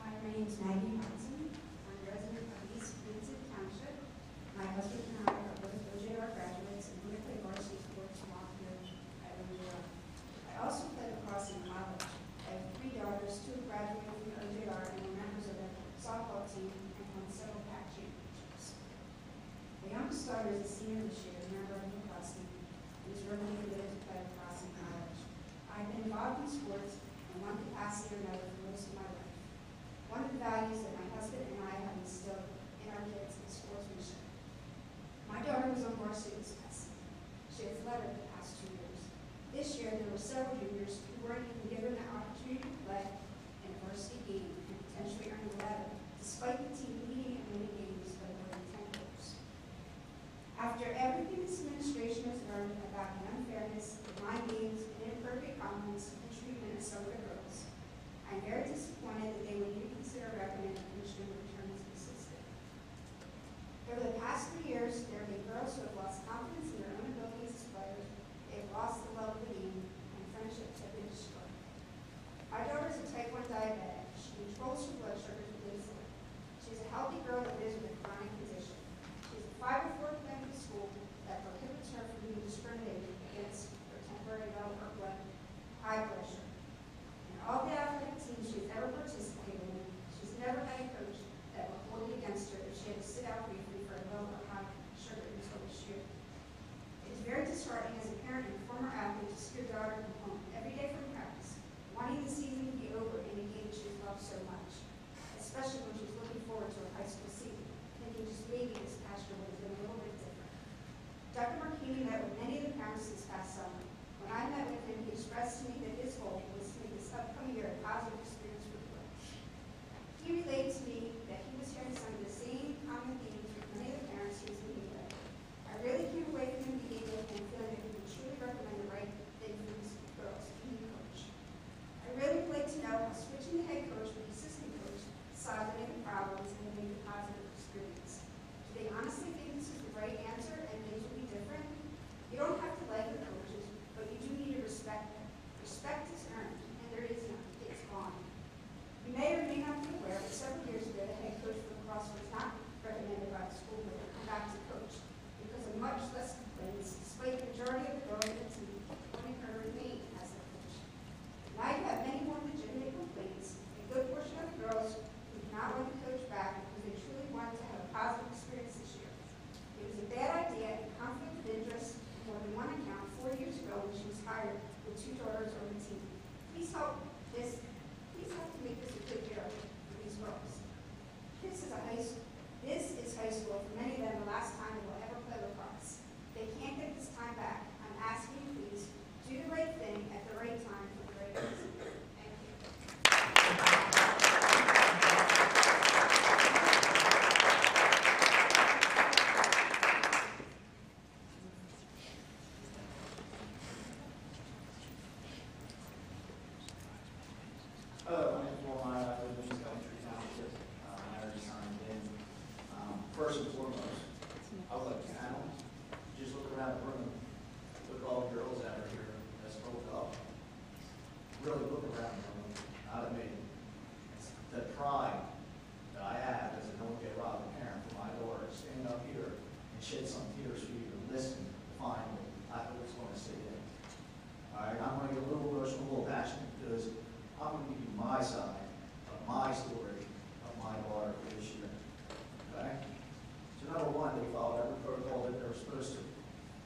Hi, my name is Maggie Hudson. I'm a resident of East Vincent Township. My husband and I are both OJR graduates and we play varsity sports along here at OJR. I also play lacrosse in college. I have 3 daughters, 2 graduated from OJR and are members of the softball team and won several PAC championships. The youngest daughter is a senior this year, a member of the lacrosse team, and is really committed to play lacrosse in college. I've been involved in sports in one capacity or another for most of my life. One of the values that my husband and I have instilled in our kids is sportsmanship. My daughter was on varsity this past season. She has led it the past 2 years. This year, there were several juniors who weren't even given the opportunity to play in a varsity game and potentially earn a letter, despite the team leading and winning games by more than 10 goals. After everything this administration has learned about the unfairness of my games and inappropriate comments and treatment of some of the girls, I'm very disappointed that they would even consider recommending a commissioner return as assistant. Over the past 3 years, there have been girls who have lost confidence in their own abilities as players, they've lost the love of the game, and friendships have been destroyed. My daughter is a type 1 diabetic. She controls her blood sugars with insulin. She's a healthy girl that lives with a chronic condition. She's a 504 plan of the school that prohibits her from being discriminated against for temporary low or high blood sugar. In all the athletic teams she's ever participated in, she's never had a parents this past summer. When I met with him, he expressed to me that his goal was to make this upcoming year a positive experience for the girls. He relayed to me that he was hearing some of the same common themes from many of the parents he was meeting with. I really came away from him meeting with him feeling that he would truly recommend the right thing for these girls to be a coach. I really would like to know how switching the head coach with the assistant coach solved any of the problems and made a positive experience. Do they honestly think this is the right answer and things will be different? You don't have to like the coaches, but you do need to respect them. Respect is earned, and there is none. It's gone. You may or may not be aware that several years ago, the head coach for lacrosse was not recommended by the school board to come back to coach because of much less complaints, despite the majority of the girls in the team wanting her to remain as the coach. Now you have many more legitimate complaints. A good portion of the girls who do not want the coach back because they truly wanted to have a positive experience this year. It was a bad idea and conflict of interest on more than one account 4 years ago when she was hired with 2 daughters on the team. Please help to make this a good year for these girls. This is high school. For many of them, the last time they will ever play lacrosse. They can't get this time back. I'm asking you, please, do the right thing at the right time for the right reason. Thank you. Hello, my name is Will Meyer. I live in Coventry Township. I already signed in. First and foremost, I would like the panel to just look around the room, look at all the girls that are here that spoke up. Really look around the room, not at me. The pride that I have as an OJ Robin parent for my daughter, stand up here and shed some tears for you to listen finally. I was going to say that. All right, I'm going to get a little emotional, a little passionate because I'm going to give you my side of my story of my daughter for this year. Okay? So number one, they followed every protocol that they were supposed to.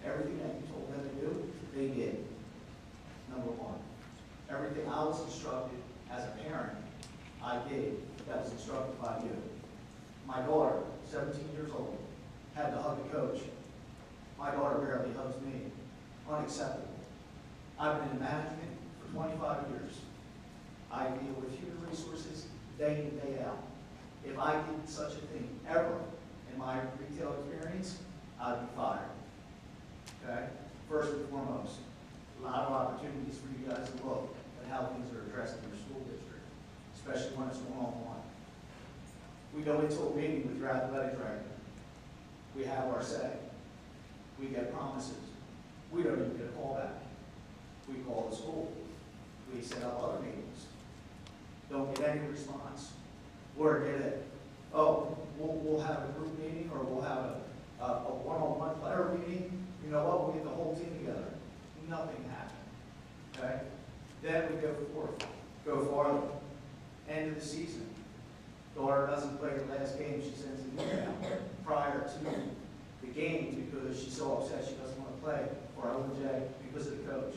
Everything that you told them to do, they did. Number one. Everything I was instructed as a parent, I did. That was instructed by you. My daughter, 17 years old, had to hug the coach. My daughter barely hugs me. Unacceptable. I've been in management for 25 years. I deal with human resources day in, day out. If I did such a thing ever in my retail experience, I'd be fired. Okay? First and foremost, a lot of opportunities for you guys to look at how things are addressed in your school district, especially when it's one-on-one. We go into a meeting with your athletic director. We have our say. We get promises. We don't even get a call back. We call the school. We set up other meetings. Don't get any response. Or get it, oh, we'll have a group meeting or we'll have a one-on-one player meeting. You know what, we'll get the whole team together. Nothing happened. Okay? Then we go forth, go farther. End of the season. Daughter doesn't play her last game. She sends an email prior to the game because she's so upset she doesn't want to play for OJ because of the coach.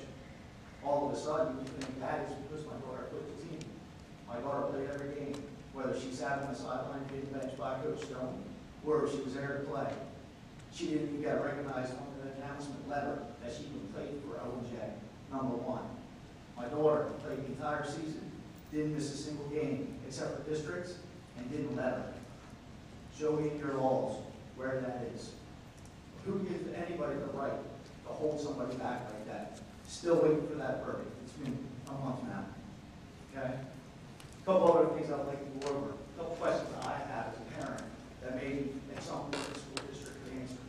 All of a sudden, you think that is because my daughter quit the team. My daughter played every game, whether she sat on the sideline being benched by Coach Stone, or if she was there to play. She didn't even get recognized on the announcement letter that she even played for OJ, number one. My daughter played the entire season, didn't miss a single game except for districts, and didn't let her. Show me in your laws where that is. Who gives anybody the right to hold somebody back like that? Still waiting for that verdict. It's been a month now. Okay? A couple other things I'd like to go over. A couple questions that I have as a parent that maybe at some point the school district could answer.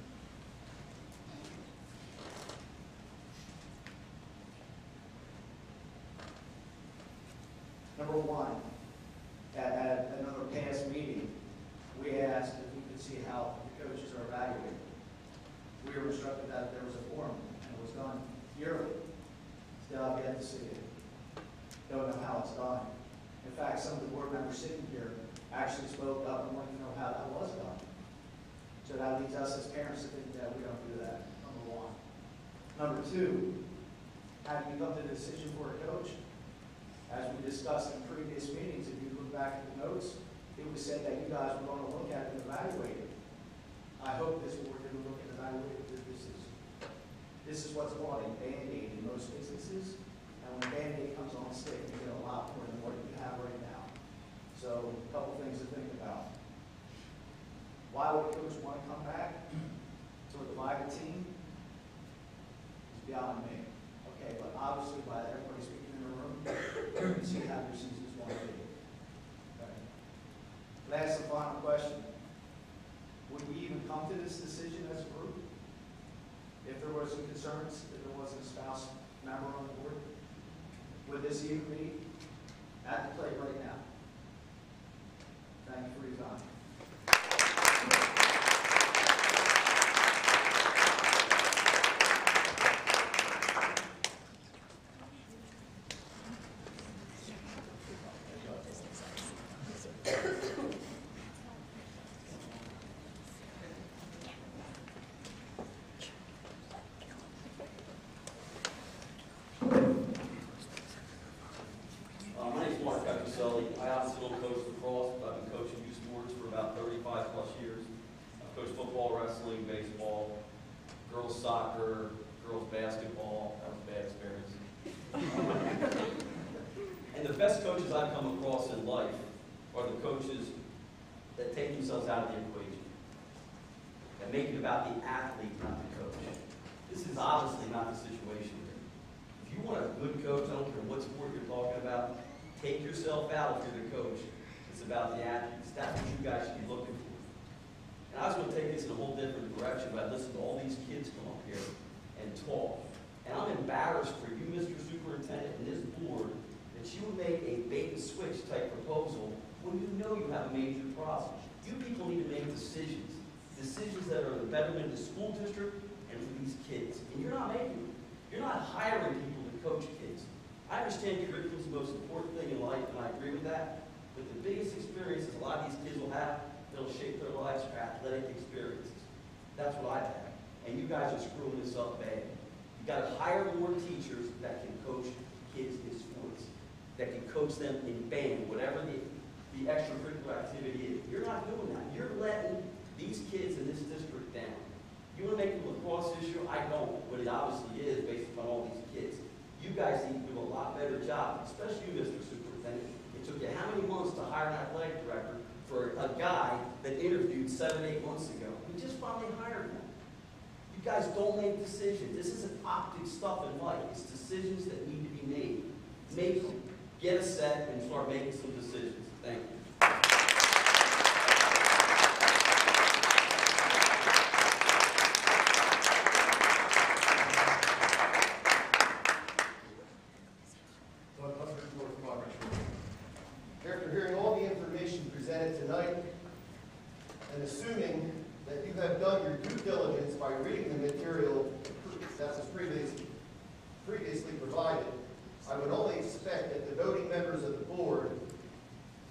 Number one, at another past meeting, we asked if we could see how the coaches are evaluated. We were instructed that there was a form and it was done yearly. Still I've yet to see it. Don't know how it's done. In fact, some of the board members sitting here actually spoke up and wanted to know how that was done. So that leads us as parents to think that we don't do that, number one. Number two, how do you come to the decision for a coach? As we discussed in previous meetings, if you look back at the notes, it was said that you guys were going to look at it and evaluate it. I hope this board didn't look and evaluate it. This is what's going drive a team is beyond me. Okay, but obviously by everybody speaking in the room, you can see how your season's going to be. Okay. Last and final question. Would we even come to this decision as a group? If there was some concerns, if there wasn't a spouse member on the board? Would this even be at the plate right now? Thank you for your time. My name is Mark Sully. I obviously don't coach lacrosse, but I've been coaching youth sports for about 35 plus years. I've coached football, wrestling, baseball, girls soccer, girls basketball. That was a bad experience. And the best coaches I've come across in life are the coaches that take themselves out of the equation and make it about the athlete, not the coach. This is obviously not the situation here. If you want a good coach, I don't care what sport you're talking about, take yourself out if you're the coach. It's about the athletes. That's what you guys should be looking for. And I was going to take this in a whole different direction, but I listened to all these kids come up here and talk. And I'm embarrassed for you, Mr. Superintendent, and this board, that you would make a bait and switch type proposal when you know you have a major problem. You people need to make decisions. Decisions that are the betterment of the school district and for these kids. And you're not making them. You're not hiring people to coach kids. I understand curriculum is the most important thing in life, and I agree with that. But the biggest experiences a lot of these kids will have, that'll shape their lives are athletic experiences. That's what I've had. And you guys are screwing this up bad. You got to hire more teachers that can coach kids in sports, that can coach them in band, whatever the extracurricular activity is. You're not doing that. You're letting these kids in this district down. You want to make the lacrosse issue? I don't, but it obviously is based upon all these kids. You guys need to do a lot better job, especially you, Mr. Superintendent. It took you how many months to hire an athletic director for a guy that interviewed 7, 8 months ago? We just finally hired him. You guys don't make decisions. This isn't optic stuff in life. It's decisions that need to be made. Make them. Get a set and start making some decisions. Thank you. After hearing all the information presented tonight, and assuming that you have done your due diligence by reading the material that was previously provided, I would only expect that the voting members of the board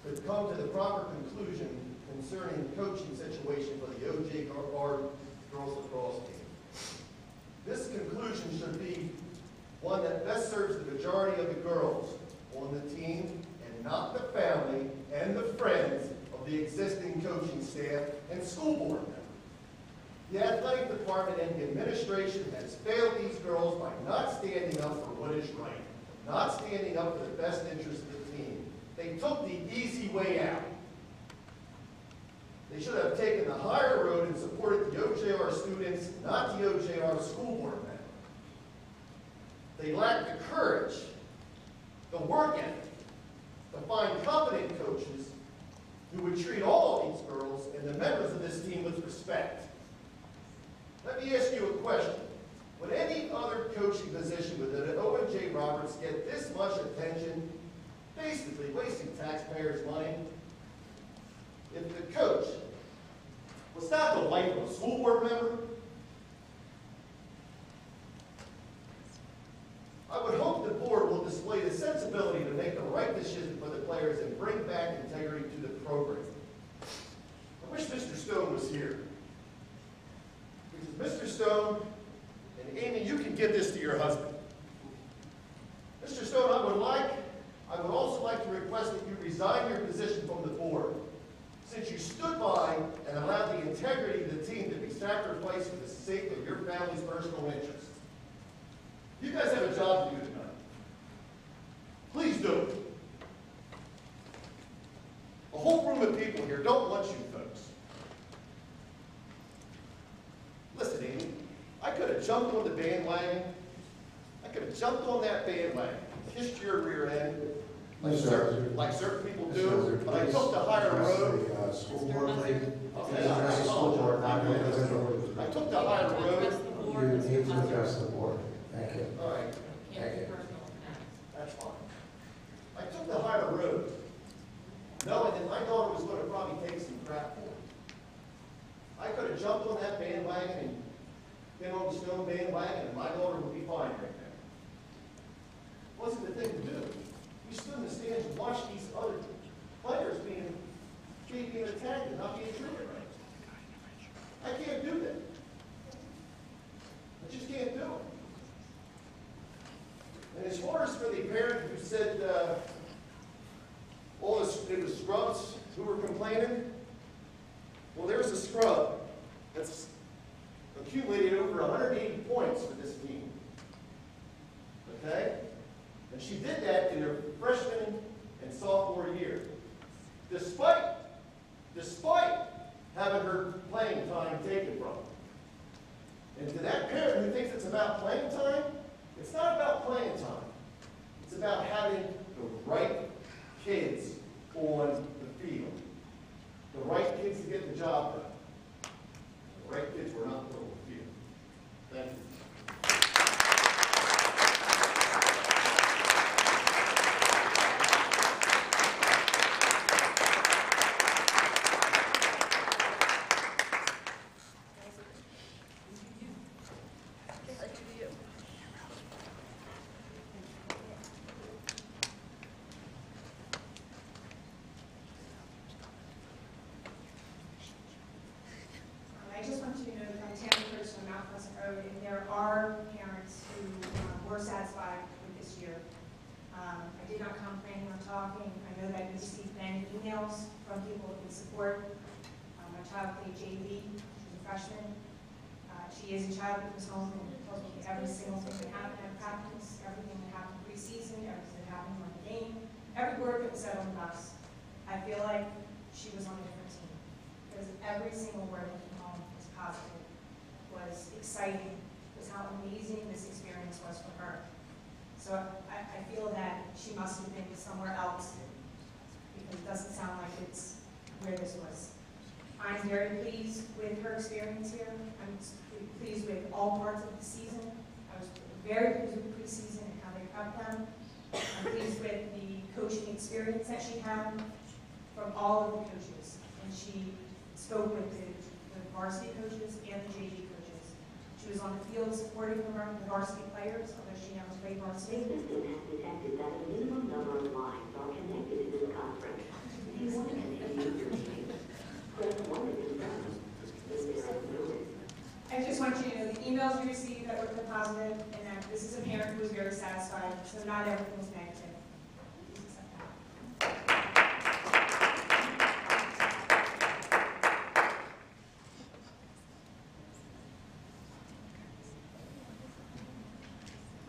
could come to the proper conclusion concerning the coaching situation for the OJR girls lacrosse team. This conclusion should be one that best serves the majority of the girls on the team and not the family and the friends of the existing coaching staff and school board members. The athletic department and the administration has failed these girls by not standing up for what is right, not standing up for the best interest of the team. They took the easy way out. They should have taken the higher road and supported the OJR students, not the OJR school board members. They lacked the courage, the work ethic, to find competent coaches who would treat all of these girls and the members of this team with respect. Let me ask you a question. Would any other coaching position within Owen J. Roberts get this much attention, basically wasting taxpayers' money? If the coach was not the wife of a school board member, I would hope the board will display the sensibility to make the right decision for the players and bring back integrity to the program. I wish Mr. Stone was here. Because Mr. Stone, and Amy, you can give this to your husband. Mr. Stone, I would also like to request that you resign your position from the board, since you stood by and allowed the integrity of the team to be sacrificed for the sake of your family's personal interests. You guys have a job to do tonight. Please do it. A whole room of people here don't want you folks. Listen, Amy, could have jumped on the bandwagon. I could have jumped on that bandwagon, kissed your rear end, like certain people do, but I took the higher road. School board, please. Okay, Address the school board, not the individual. I took the higher road. You need to address the board. Thank you. All right, Thank you. that's fine. I took the higher road, knowing that my daughter was going to probably take some crap for it. I could have jumped on that bandwagon and been on the stone bandwagon, and my daughter would be fine right now. Wasn't the thing to do. We stood in the stands and watched these other players being attacked and not being treated right. I can't do that. I just can't do it. And as far as for the parent who said it was scrubs who were complaining, well, there's a scrub that's accumulated over 180 points for this team. Okay? And she did that in her freshman and sophomore year. Despite having her playing time taken from her. And to that parent who thinks it's about playing time, it's not about playing time. It's about having the right kids on the field. The right kids to get the job done. The right kids were not put on the field. Thank you. I just want you to know that I'm Tammy Curtis from Mount Pleasant Road, and there are parents who were satisfied with this year. I did not come planning on talking. I know that you received many emails from people who can support. My child played JV. She's a freshman. She is a child who was home and tells me every single thing that happened at practice, everything that happened preseason, everything that happened on the game, every word that was said on the bus. I feel like she was on a different team because every single word that came home was positive, was exciting, was how amazing this experience was for her. So I feel that she must have been somewhere else because it doesn't sound like it's where this was. I'm very pleased with her experience here. I'm pleased with all parts of the season. I was very pleased with the preseason and how they prepped them. I'm pleased with the coaching experience that she had from all of the coaches. And she spoke with the varsity coaches and the JV coaches. She was on the field supporting the varsity players, although she never played varsity. The system has detected that a minimum number of lines are connected to this conference. If you want to continue your meeting, press 1 to confirm. If there are no I just want you to know the emails you received that were positive, and that this is a parent who was very satisfied, so not everything was negative. Please accept that.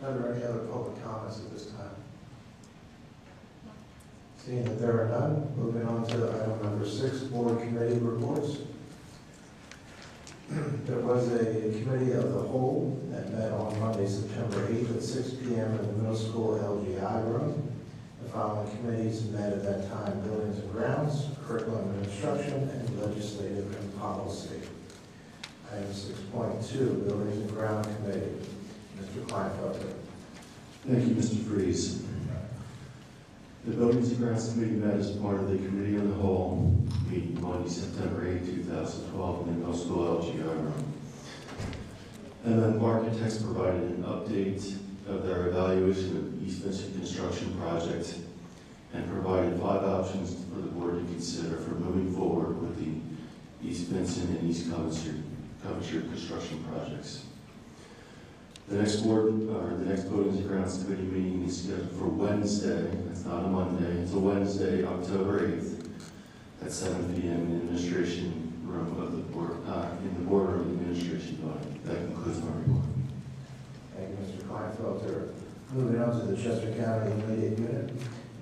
Are there any other public comments at this time? Seeing that there are none, moving on to item number 6, board committee reports. There was a committee of the whole that met on Monday, September 8th at 6 p.m. in the middle school LGI room. The following committees met at that time: Buildings and Grounds, Curriculum and Instruction, and Legislative and Policy. Item 6.2, Buildings and Ground Committee. Mr. Kleinfelder. Thank you, Mr. Freeze. The Buildings and Grounds Committee met as part of the Committee on the Whole meeting Monday, September 8, 2012 in the middle school LGI room. And then architects provided an update of their evaluation of the East Vincent construction project and provided 5 options for the board to consider for moving forward with the East Vincent and East Coventry construction projects. The next Buildings and Grounds Committee meeting is scheduled for Wednesday. It's not a Monday. It's a Wednesday, October 8th at 7 p.m. in the administration room of the board, in the boardroom of the administration building. That concludes my report. Thank you, Mr. Kleinfelder. Moving on to the Chester County Intermediate Unit,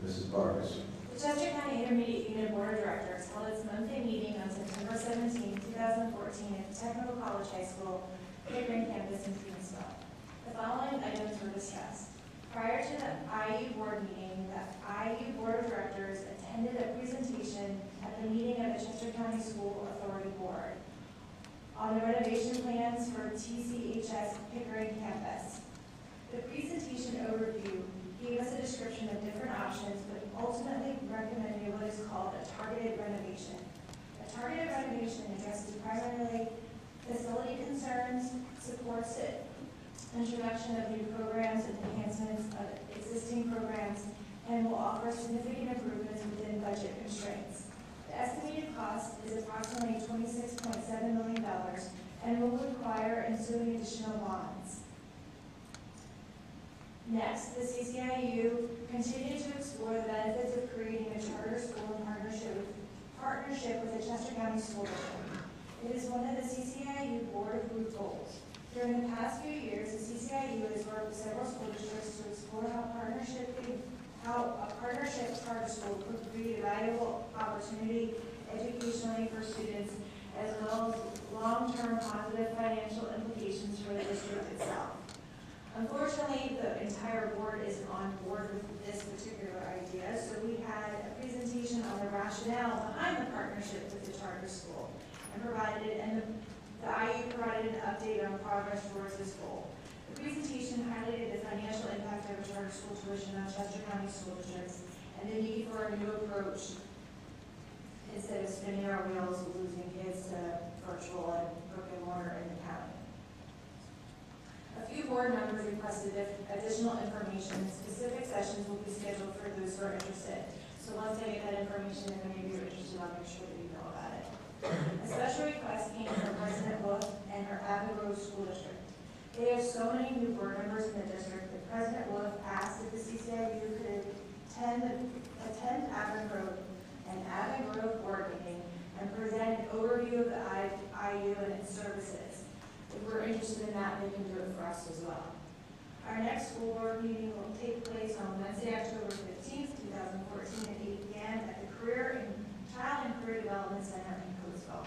Mrs. Vargas. The Chester County Intermediate Unit Board of Directors held its monthly meeting on September 17, 2014 at the Technical College High School, Pickering campus in were discussed. Prior to the IU board meeting, the IU Board of Directors attended a presentation at the meeting of the Chester County School Authority Board on the renovation plans for TCHS Pickering campus. The presentation overview gave us a description of different options, but ultimately recommended what is called a targeted renovation. A targeted renovation addresses primarily facility concerns, supports the introduction of new programs and enhancements of existing programs, and will offer significant improvements within budget constraints. The estimated cost is approximately $26.7 million and will require ensuing additional bonds. Next, the CCIU continued to explore the benefits of creating a charter school in partnership with the Chester County School District. It is one of the CCIU board-approved goals. During the past few years, the CCIU has worked with several school districts to explore how a partnership charter school could create a valuable opportunity educationally for students, as well as long-term positive financial implications for the district itself. Unfortunately, the entire board isn't on board with this particular idea, so we had a presentation on the rationale behind the partnership with the charter school, and the IU provided an update on progress towards this goal. The presentation highlighted the financial impact of a charter school tuition on Chester County school districts and the need for a new approach instead of spinning our wheels and losing kids to virtual and brick and mortar in the county. A few board members requested additional information. Specific sessions will be scheduled for those who are interested. So once I get that information, if any of you are interested, I'll make sure that you know about it. A special request came from President Wolf and her Abbott Grove School District. They have so many new board members in the district that President Wolf asked if the CCIU could attend Abbott Grove and Abbott Grove board meeting and present an overview of the IU and its services. If we're interested in that, they can do it for us as well. Our next school board meeting will take place on Wednesday, October 15th, 2014 at 8 p.m. at the Child and Career Development Center in Coatesville.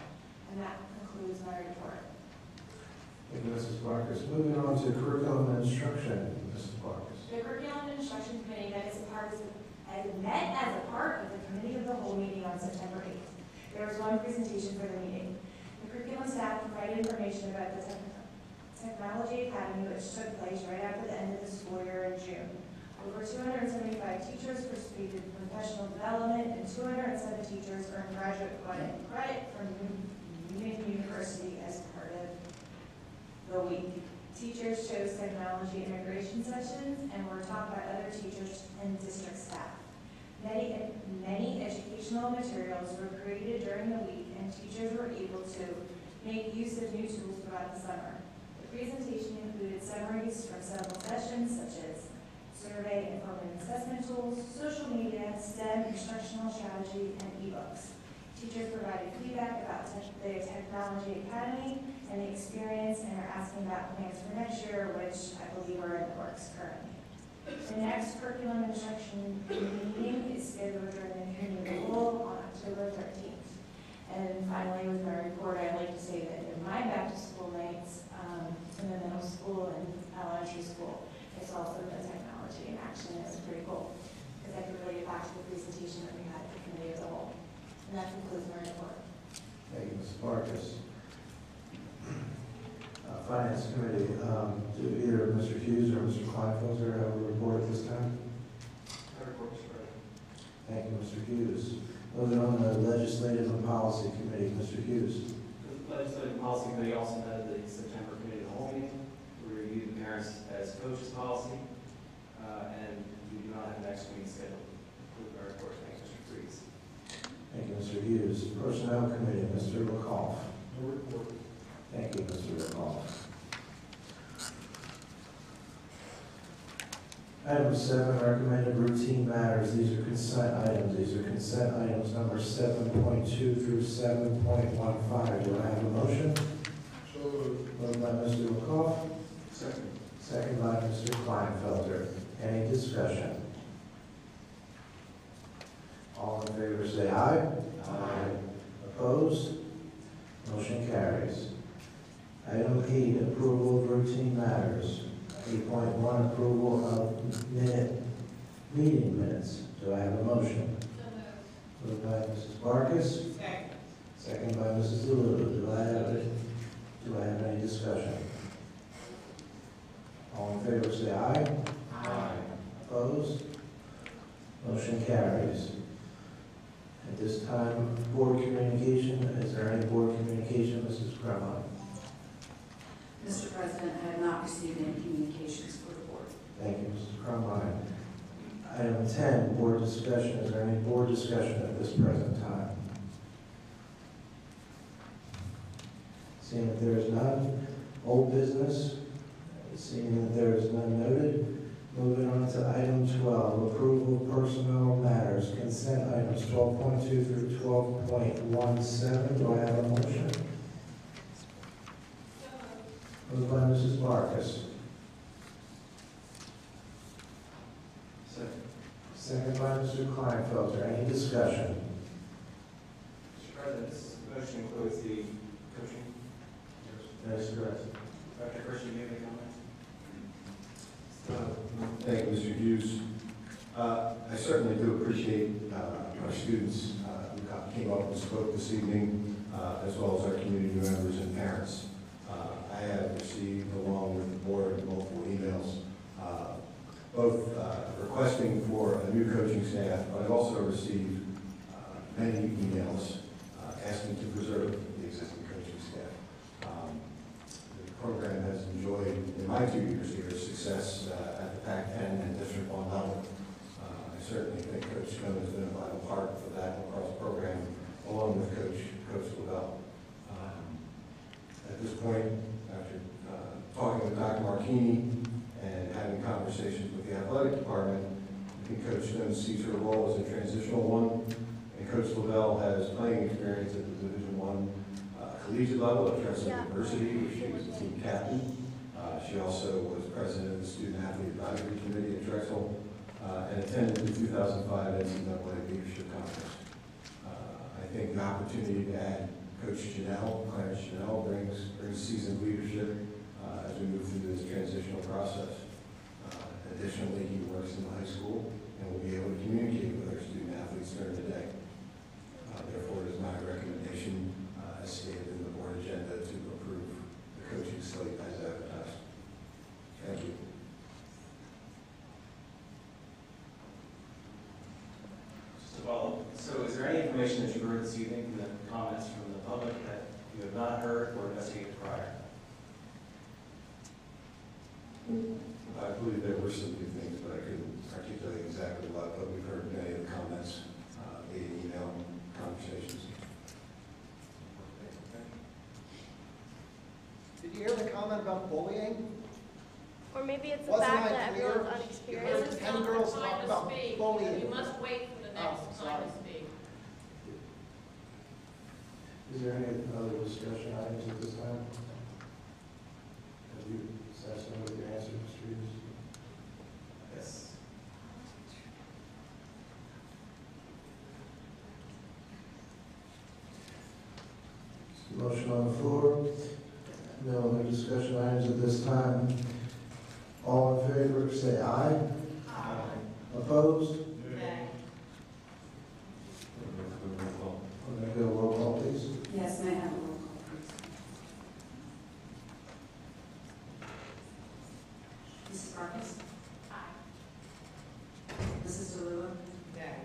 And that concludes my report. Thank you, Mrs. Barkers. Moving on to curriculum and instruction, Mrs. Barkers. The Curriculum and Instruction Committee met as a part of the Committee of the Whole meeting on September 8th. There was one presentation for the meeting. The curriculum staff provided information about the Technology Academy, which took place right after the end of the school year in June. Over 275 teachers participated in professional development, and 207 teachers earned graduate credit from Munich University as part of the week. Teachers chose technology integration sessions and were taught by other teachers and district staff. Many educational materials were created during the week, and teachers were able to make use of new tools throughout the summer. The presentation included summaries from several sessions, such as survey and formative assessment tools, social media, STEM instructional strategy, and ebooks. Teachers provided feedback about the Technology Academy and the experience, and are asking about plans for next year, which I believe are in the works currently. The next curriculum instruction meeting is scheduled during the Community Bowl on October 13th. And finally, with my report, I'd like to say that in my back-to-school nights in the middle school and elementary school, it's also the technology in action. It's pretty cool because I could relate it back to the presentation that we had at the Committee of the Whole. And that concludes my report. Thank you, Ms. Barkers. Finance Committee, do either Mr. Hughes or Mr. Kleinfelder have a report at this time? Thank you, Mr. Hughes. Moving on to the Legislative and Policy Committee, Mr. Hughes. The Legislative and Policy Committee also met at the September Committee of the Whole meeting. We reviewed the parents as coaches policy, and we do not have the next meeting scheduled. Conclude our report. Thank you, Mr. Freeze. Thank you, Mr. Hughes. Personnel Committee, Mr. McCall. No report. Thank you, Mr. McCall. Item 7, recommended routine matters. These are consent items. These are consent items number 7.2 through 7.15. Do I have a motion? Moved by Mr. McCall. Second. Second by Mr. Kleinfelder. Any discussion? All in favor say aye. Aye. Opposed? Motion carries. Item 8, approval of routine matters. 8.1, approval of meeting minutes. Do I have a motion? Moved by Mrs. Marcus. Second by Mrs. Lulu. Do I have any discussion? All in favor, say aye. Aye. Opposed? Motion carries. At this time, board communication. Is there any board communication, Mrs. Cremon? Mr. President, I have not received any communications for the board. Thank you, Mrs. Cremon. Item 10, board discussion. Is there any board discussion at this present time? Seeing that there is none, old business. Seeing that there is none noted, moving on to item 12, approval of personnel matters, consent items 12.2 through 12.17. Do I have a motion? Moved by Mrs. Marcus. Second by Mr. Kleinfelter. Any discussion? Mr. President, this motion includes the coaching. That's correct. Dr. Christian, do you have any comments? Thank you, Mr. Hughes. I certainly do appreciate our students who came up and spoke this evening, as well as our community members and parents. I have received, along with the board, multiple emails, both requesting for a new coaching staff, but I've also received many emails asking to preserve the existing coaching staff. The program has enjoyed, in my 2 years here, success at the Pac-10 and District 1 level. I certainly think Coach Stone has been a vital part of that lacrosse program, along with Coach Lavelle. At this point, after talking with Dr. Marchini and having conversations with the athletic department, I think Coach Stone sees her role as a transitional one, and Coach Lavelle has playing experience at the Division I collegiate level at Drexel University, where she was the team captain. She also was president of the Student Athlete Advisory Committee at Drexel and attended the 2005 NCAA Leadership Conference. I think the opportunity to add Coach Clarence Janelle brings seasoned leadership as we move through this transitional process. Additionally, he works in the high school and will be able to communicate with our student athletes during the day. Therefore, it is my recommendation, as stated in the board agenda, to approve the coaching slate as advertised. Thank you. Just to follow, so is there any information that you heard this evening from the comments from the public that you have not heard or investigated prior? I believe there were some new things, but I couldn't articulate exactly what, but we've heard many of the comments via email conversations. Did you hear the comment about bullying? Or maybe it's the Wasn't fact I that clear? everyone's You unexperienced. heard 10 girls talk about bullying. You must wait for the next Oh, time sorry. to speak. Is there any other discussion items at this time? Have you satisfied with your answer, Mr. Hughes? Yes. Motion on the floor. No other discussion items at this time. All in favor, say aye. Aye. Opposed? I'm going to go roll call, please. Yes, may I have a roll call, please? Mrs. Marcus? Aye. Mrs. DeLua? Aye.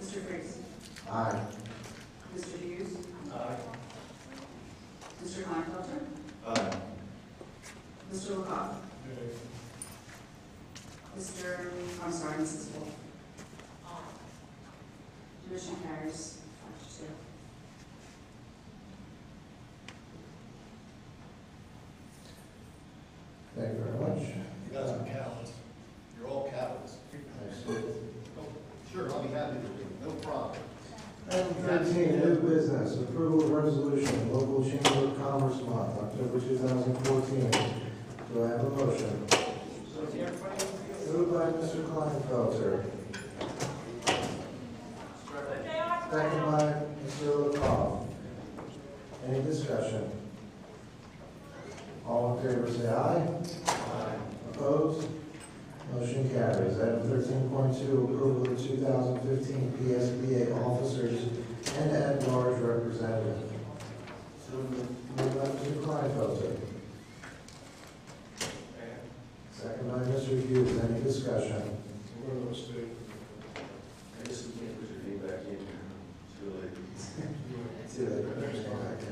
Mr. Freeze? Aye. Mr. Hughes? Aye. Mr. Kleinfelter? Aye. Mr. LaCock? Mrs. Wolf? Motion carries 5-2. Thank you very much. You guys are capitalists. You're all capitalists. Oh, sure, I'll be happy to do it. No problem. Item 13, new business, approval of resolution, local chamber of commerce month, October 2014. Do I have a motion? Moved by Mr. Kleinfelter. Second by Mr. LaCoff. Any discussion? All in favor say aye. Aye. Opposed? Motion carries. Item 13.2, approval of 2015 PSBA officers and at-large representative. Moved by Mr. Kleinfelter. Second by Mr. Hughes. Any discussion? I guess we can't put your name back in here. Too late. Too late. Just go back in.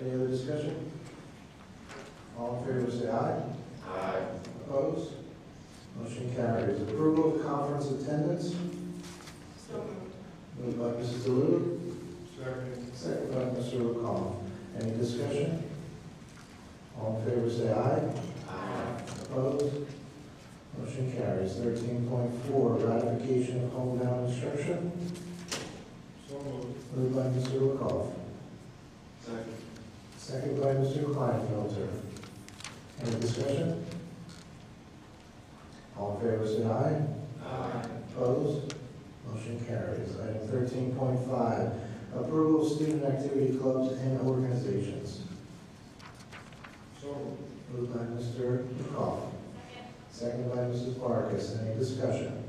Any other discussion? All in favor, say aye. Aye. Opposed? Motion carries. Approval of conference attendance. Moved by Mrs. DeLuca. Second by Mr. McCall. Any discussion? All in favor, say aye. Aye. Opposed? Motion carries. 13.4, ratification of homebound instruction. Moved by Mr. McCall. Second. Second by Mr. Kleinfelter. Any discussion? All in favor, say aye. Aye. Opposed? Motion carries. Item 13.5, approval of student activity clubs and organizations. Moved by Mr. McCall. Second by Mrs. Vargas. Any discussion?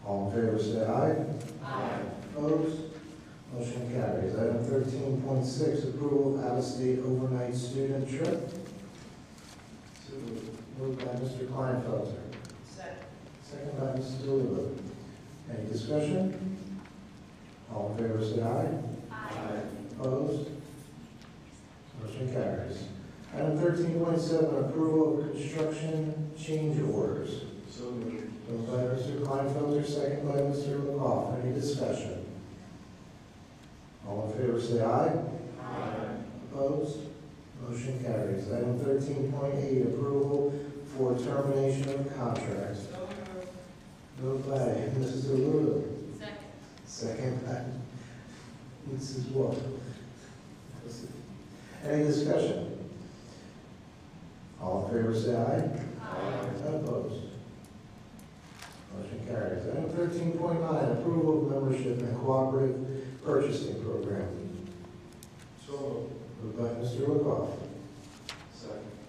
All in favor, say aye. Aye. Opposed? Motion carries. Item 13.6, approval of out-of-state overnight student trip. Moved by Mr. Kleinfelter. Second by Mrs. DeLuca. Any discussion? All in favor, say aye. Aye. Opposed? Motion carries. Item 13.7, approval of construction change orders. So moved. Moved by Mr. Kleinfelter, second by Mr. McCall. Any discussion? All in favor, say aye. Aye. Opposed? Motion carries. Item 13.8, approval for termination of contract. Moved by Mrs. DeLuca. Second by Mrs. Wolf. Any discussion? All in favor, say aye. Aye. Opposed? Motion carries. Item 13.9, approval of membership in cooperative purchasing program. Moved by Mr. Legoff.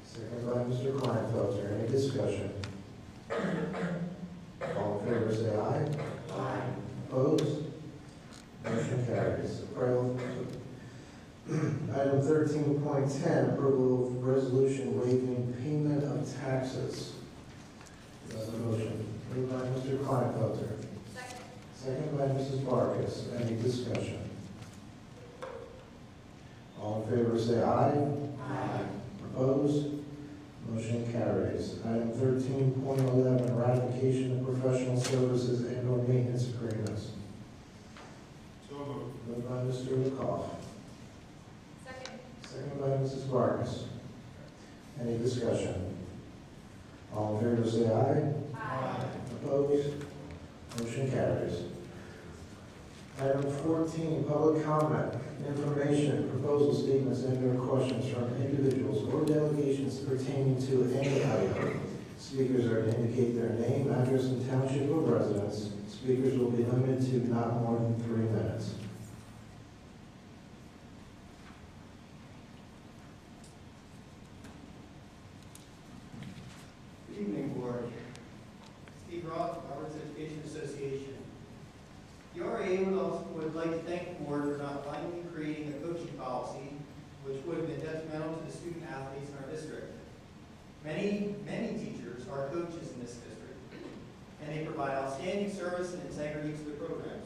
Second by Mr. Kleinfelter. Any discussion? All in favor, say aye. Aye. Opposed? Motion carries. Item 13.10, approval of resolution waiving payment of taxes. That's a motion. Moved by Mr. Kleinfelter. Second by Mrs. Vargas. Any discussion? All in favor, say aye. Aye. Opposed? Motion carries. Item 13.11, ratification of professional services and/or maintenance agreements. Moved by Mr. McCall. Second by Mrs. Vargas. Any discussion? All in favor, say aye. Aye. Opposed? Motion carries. Item 14, public comment, information, proposal statements, and/or questions from individuals or delegations pertaining to any item. Speakers are to indicate their name, address, and township of residence. Speakers will be limited to not more than 3 minutes. Good evening, Board. Steve Roth, Roberts Education Association. The RA would like to thank the Board for not blindly creating a coaching policy which would have been detrimental to the student athletes in our district. Many teachers are coaches in this district, and they provide outstanding service and integrity to the programs.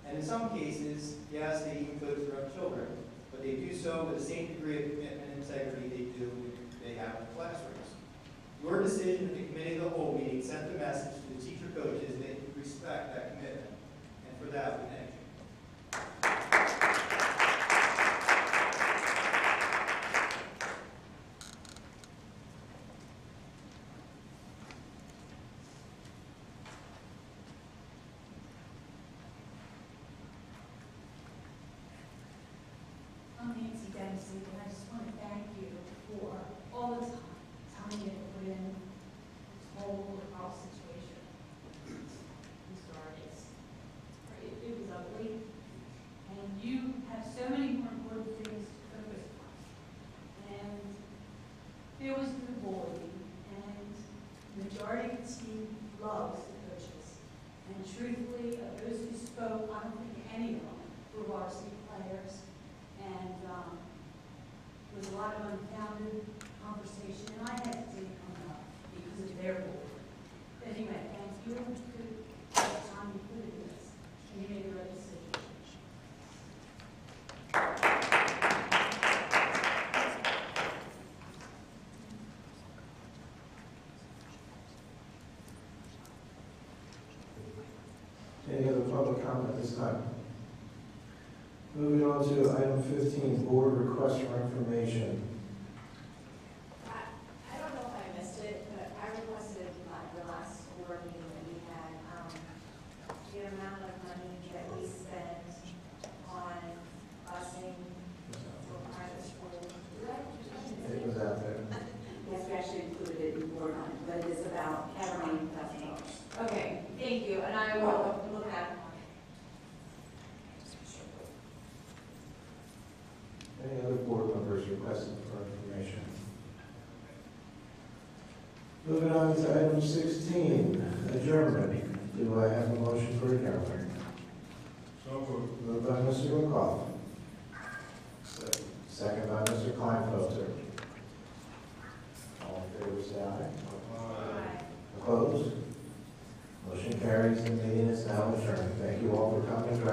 And in some cases, yes, they even coach their own children, but they do so with the same degree of commitment and integrity they have in the classrooms. Your decision at the committee of the whole meeting sent the message to the teacher coaches that you respect that commitment. And for that, we thank you. I'm Nancy Dempsey, and I just want to thank you for all the time you put in this whole situation. I'm sorry, it was ugly, and you have so many more important things to players, and there was a lot of unfounded conversation, and I hesitated coming up because of their board. Anyway, thank you for the time you put into this, and you made the right decision. Any other public comment at this time? Moving on to item 15, board request for information. I don't know if I missed it, but I requested the last board meeting that we had, the amount of money that we spent on busing for private school. It was out there. Yes, we actually included it in board on, but it is about $9,000. Okay, thank you, and I will look at it. Any other board members requesting for information? Moving on to item 16, adjournment. Do I have a motion for adjournment? So moved. Moved by Mr. McCall. Second by Mr. Kleinfelter. All in favor, say aye. Aye. Opposed? Motion carries. The meeting is now adjourned. Thank you all for coming.